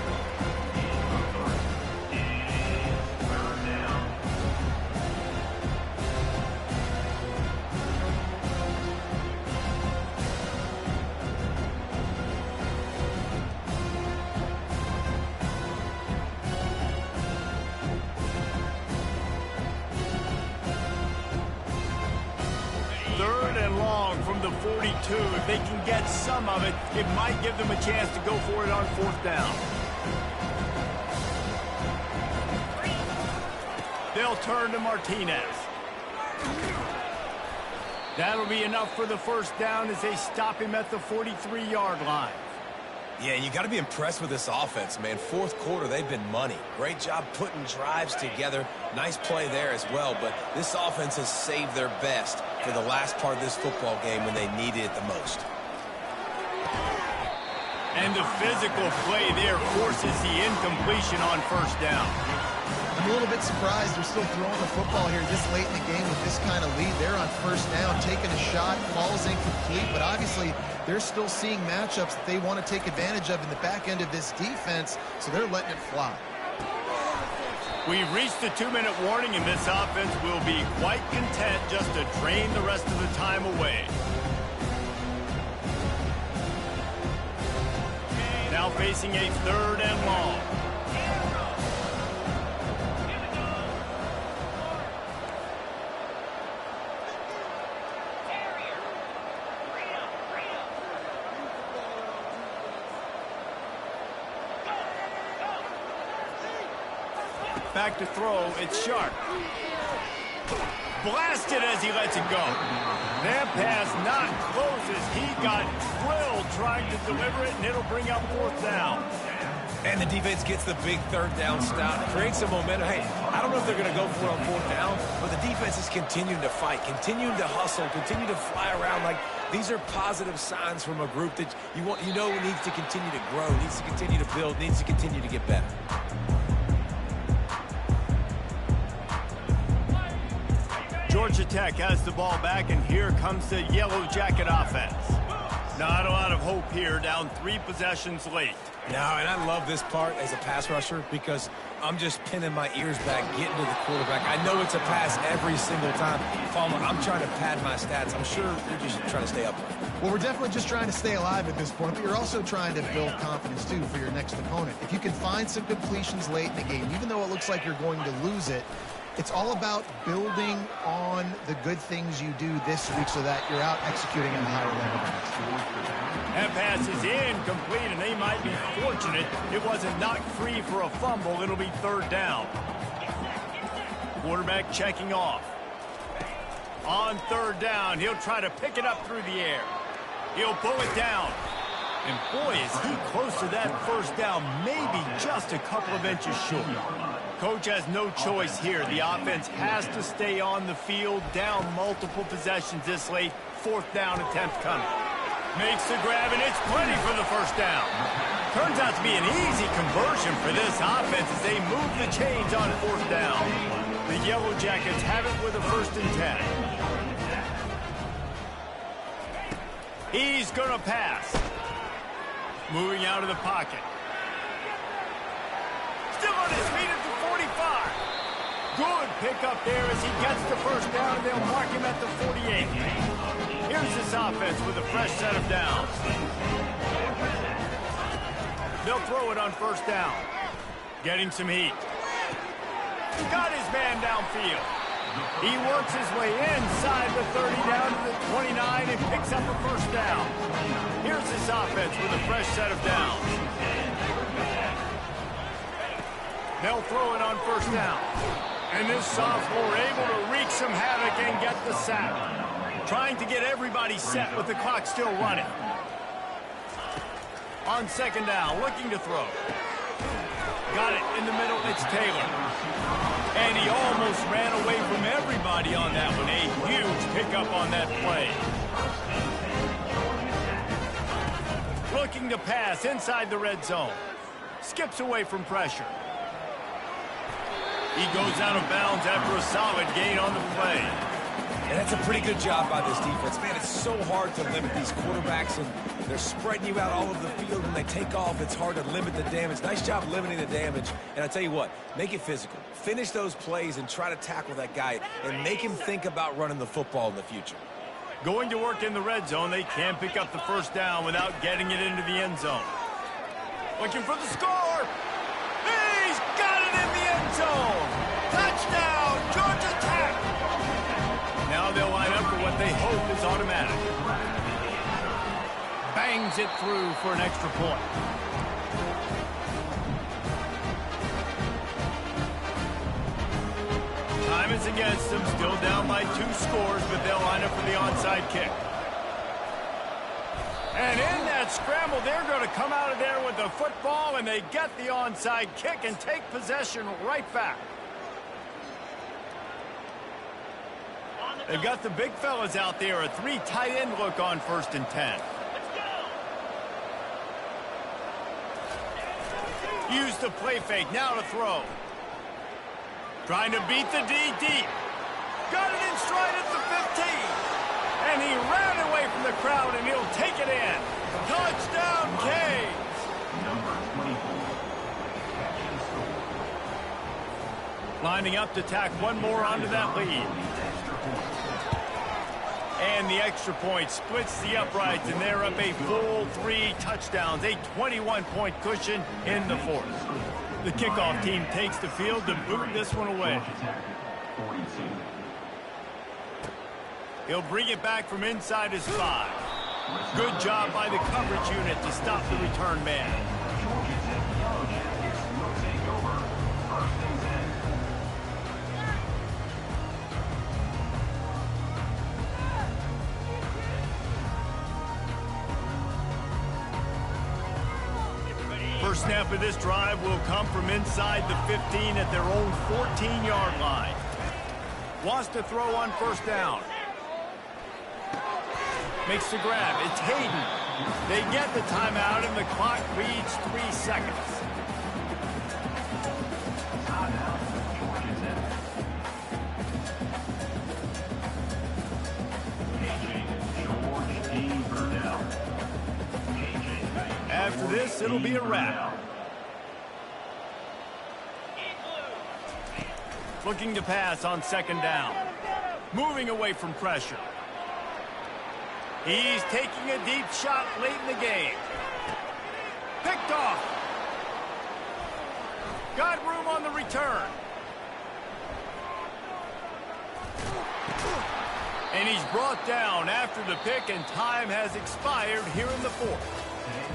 The 42. If they can get some of it, it might give them a chance to go for it on 4th down. they'll turn to Martinez. That'll be enough for the first down as they stop him at the 43-yard line. Yeah, you got to be impressed with this offense, man. Fourth quarter, they've been money. Great job putting drives together. Nice play there as well, but this offense has saved their best for the last part of this football game when they needed it the most. And the physical play there forces the incompletion on first down. I'm a little bit surprised they're still throwing the football here this late in the game with this kind of lead. They're on first down, taking a shot, falls incomplete, but obviously they're still seeing matchups that they want to take advantage of in the back end of this defense, so they're letting it fly. We've reached the 2-minute warning, and this offense will be quite content just to drain the rest of the time away. Now facing a 3rd and long. Back to throw, it's Sharp. Blasted as he lets it go. That pass not close as he got drilled trying to deliver it, and it'll bring up 4th down. And the defense gets the big 3rd down stop, creates some momentum. Hey, I don't know if they're going to go for it on 4th down, but the defense is continuing to fight, continuing to hustle, continue to fly around. Like, these are positive signs from a group that you know needs to continue to grow, needs to continue to build, needs to continue to get better. Georgia Tech has the ball back, and here comes the Yellow Jacket offense. Not a lot of hope here, down 3 possessions late. No, and I love this part as a pass rusher because I'm just pinning my ears back, getting to the quarterback. I know it's a pass every single time. Palmer, I'm trying to pad my stats. I'm sure you're just trying to stay up. Well, we're definitely just trying to stay alive at this point, but you're also trying to build confidence, too, for your next opponent. If you can find some completions late in the game, even though it looks like you're going to lose it, it's all about building on the good things you do this week so that you're out executing at a higher level. That pass is incomplete, and they might be fortunate it wasn't knocked free for a fumble. It'll be 3rd down. Quarterback checking off. On 3rd down, he'll try to pick it up through the air. He'll pull it down. And boy, is he close to that first down, maybe just a couple of inches short. Coach has no choice here. The offense has to stay on the field, down multiple possessions this late. 4th down attempt coming. Makes the grab, and it's plenty for the first down. Turns out to be an easy conversion for this offense as they move the chains on 4th down. The Yellow Jackets have it with a 1st and 10. He's going to pass. Moving out of the pocket. Still on his feet at the 45. Good pickup there as he gets the first down, and they'll mark him at the 48. Here's this offense with a fresh set of downs. They'll throw it on 1st down. Getting some heat. Got his man downfield. He works his way inside the 30 down to the 29 and picks up a 1st down. Here's this offense with a fresh set of downs. They'll throw it on 1st down. And this sophomore able to wreak some havoc and get the sack. Trying to get everybody set with the clock still running. On 2nd down, looking to throw. Got it in the middle, it's Taylor. And he almost ran away from everybody on that one. A huge pickup on that play. Looking to pass inside the red zone. Skips away from pressure. He goes out of bounds after a solid gain on the play. And that's a pretty good job by this defense. Man, it's so hard to limit these quarterbacks, and they're spreading you out all over the field. When they take off, it's hard to limit the damage. Nice job limiting the damage. And I tell you what, make it physical. Finish those plays and try to tackle that guy and make him think about running the football in the future. Going to work in the red zone, they can't pick up the first down without getting it into the end zone. Looking for the score. He's got it in the end zone. Touchdown, Georgia Tech. Now they'll line up for what they hope is automatic. Bangs it through for an extra point. Time is against them, still down by 2 scores, but they'll line up for the onside kick. And in that scramble, they're going to come out of there with the football, and they get the onside kick and take possession right back. They've got the big fellas out there, a 3 tight end look on 1st and 10. Use the play fake, now to throw. Trying to beat the D deep. Got it in stride at the 15. And he ran away from the crowd, and he'll take it in. Touchdown, Canes. Number 24. Lining up to tack one more onto that lead. And the extra point splits the uprights, and they're up a full 3 touchdowns, a 21-point cushion in the 4th. The kickoff team takes the field to boot this one away. He'll bring it back from inside his 5. Good job by the coverage unit to stop the return man. First snap of this drive will come from inside the 15 at their own 14-yard line. Wants to throw on 1st down. Makes the grab. It's Hayden. They get the timeout, and the clock reads 3 seconds. After this, it'll be a wrap. Looking to pass on 2nd down. Moving away from pressure. He's taking a deep shot late in the game. Picked off. Got room on the return. And he's brought down after the pick, and time has expired here in the 4th.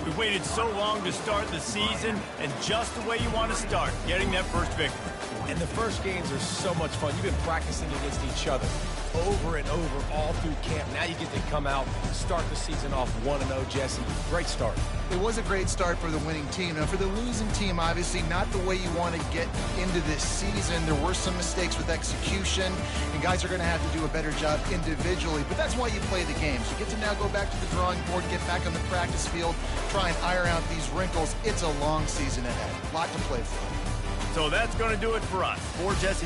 We waited so long to start the season, and just the way you want to start, getting that first victory. And the first games are so much fun. You've been practicing against each other over and over all through camp. Now you get to come out, start the season off 1-0, Jesse. Great start. It was a great start for the winning team. Now, for the losing team, obviously not the way you want to get into this season. There were some mistakes with execution, and guys are going to have to do a better job individually. But that's why you play the games. You get to now go back to the drawing board, get back on the practice field, try and iron out these wrinkles. It's a long season ahead. A lot to play for. So that's going to do it for us. For Jesse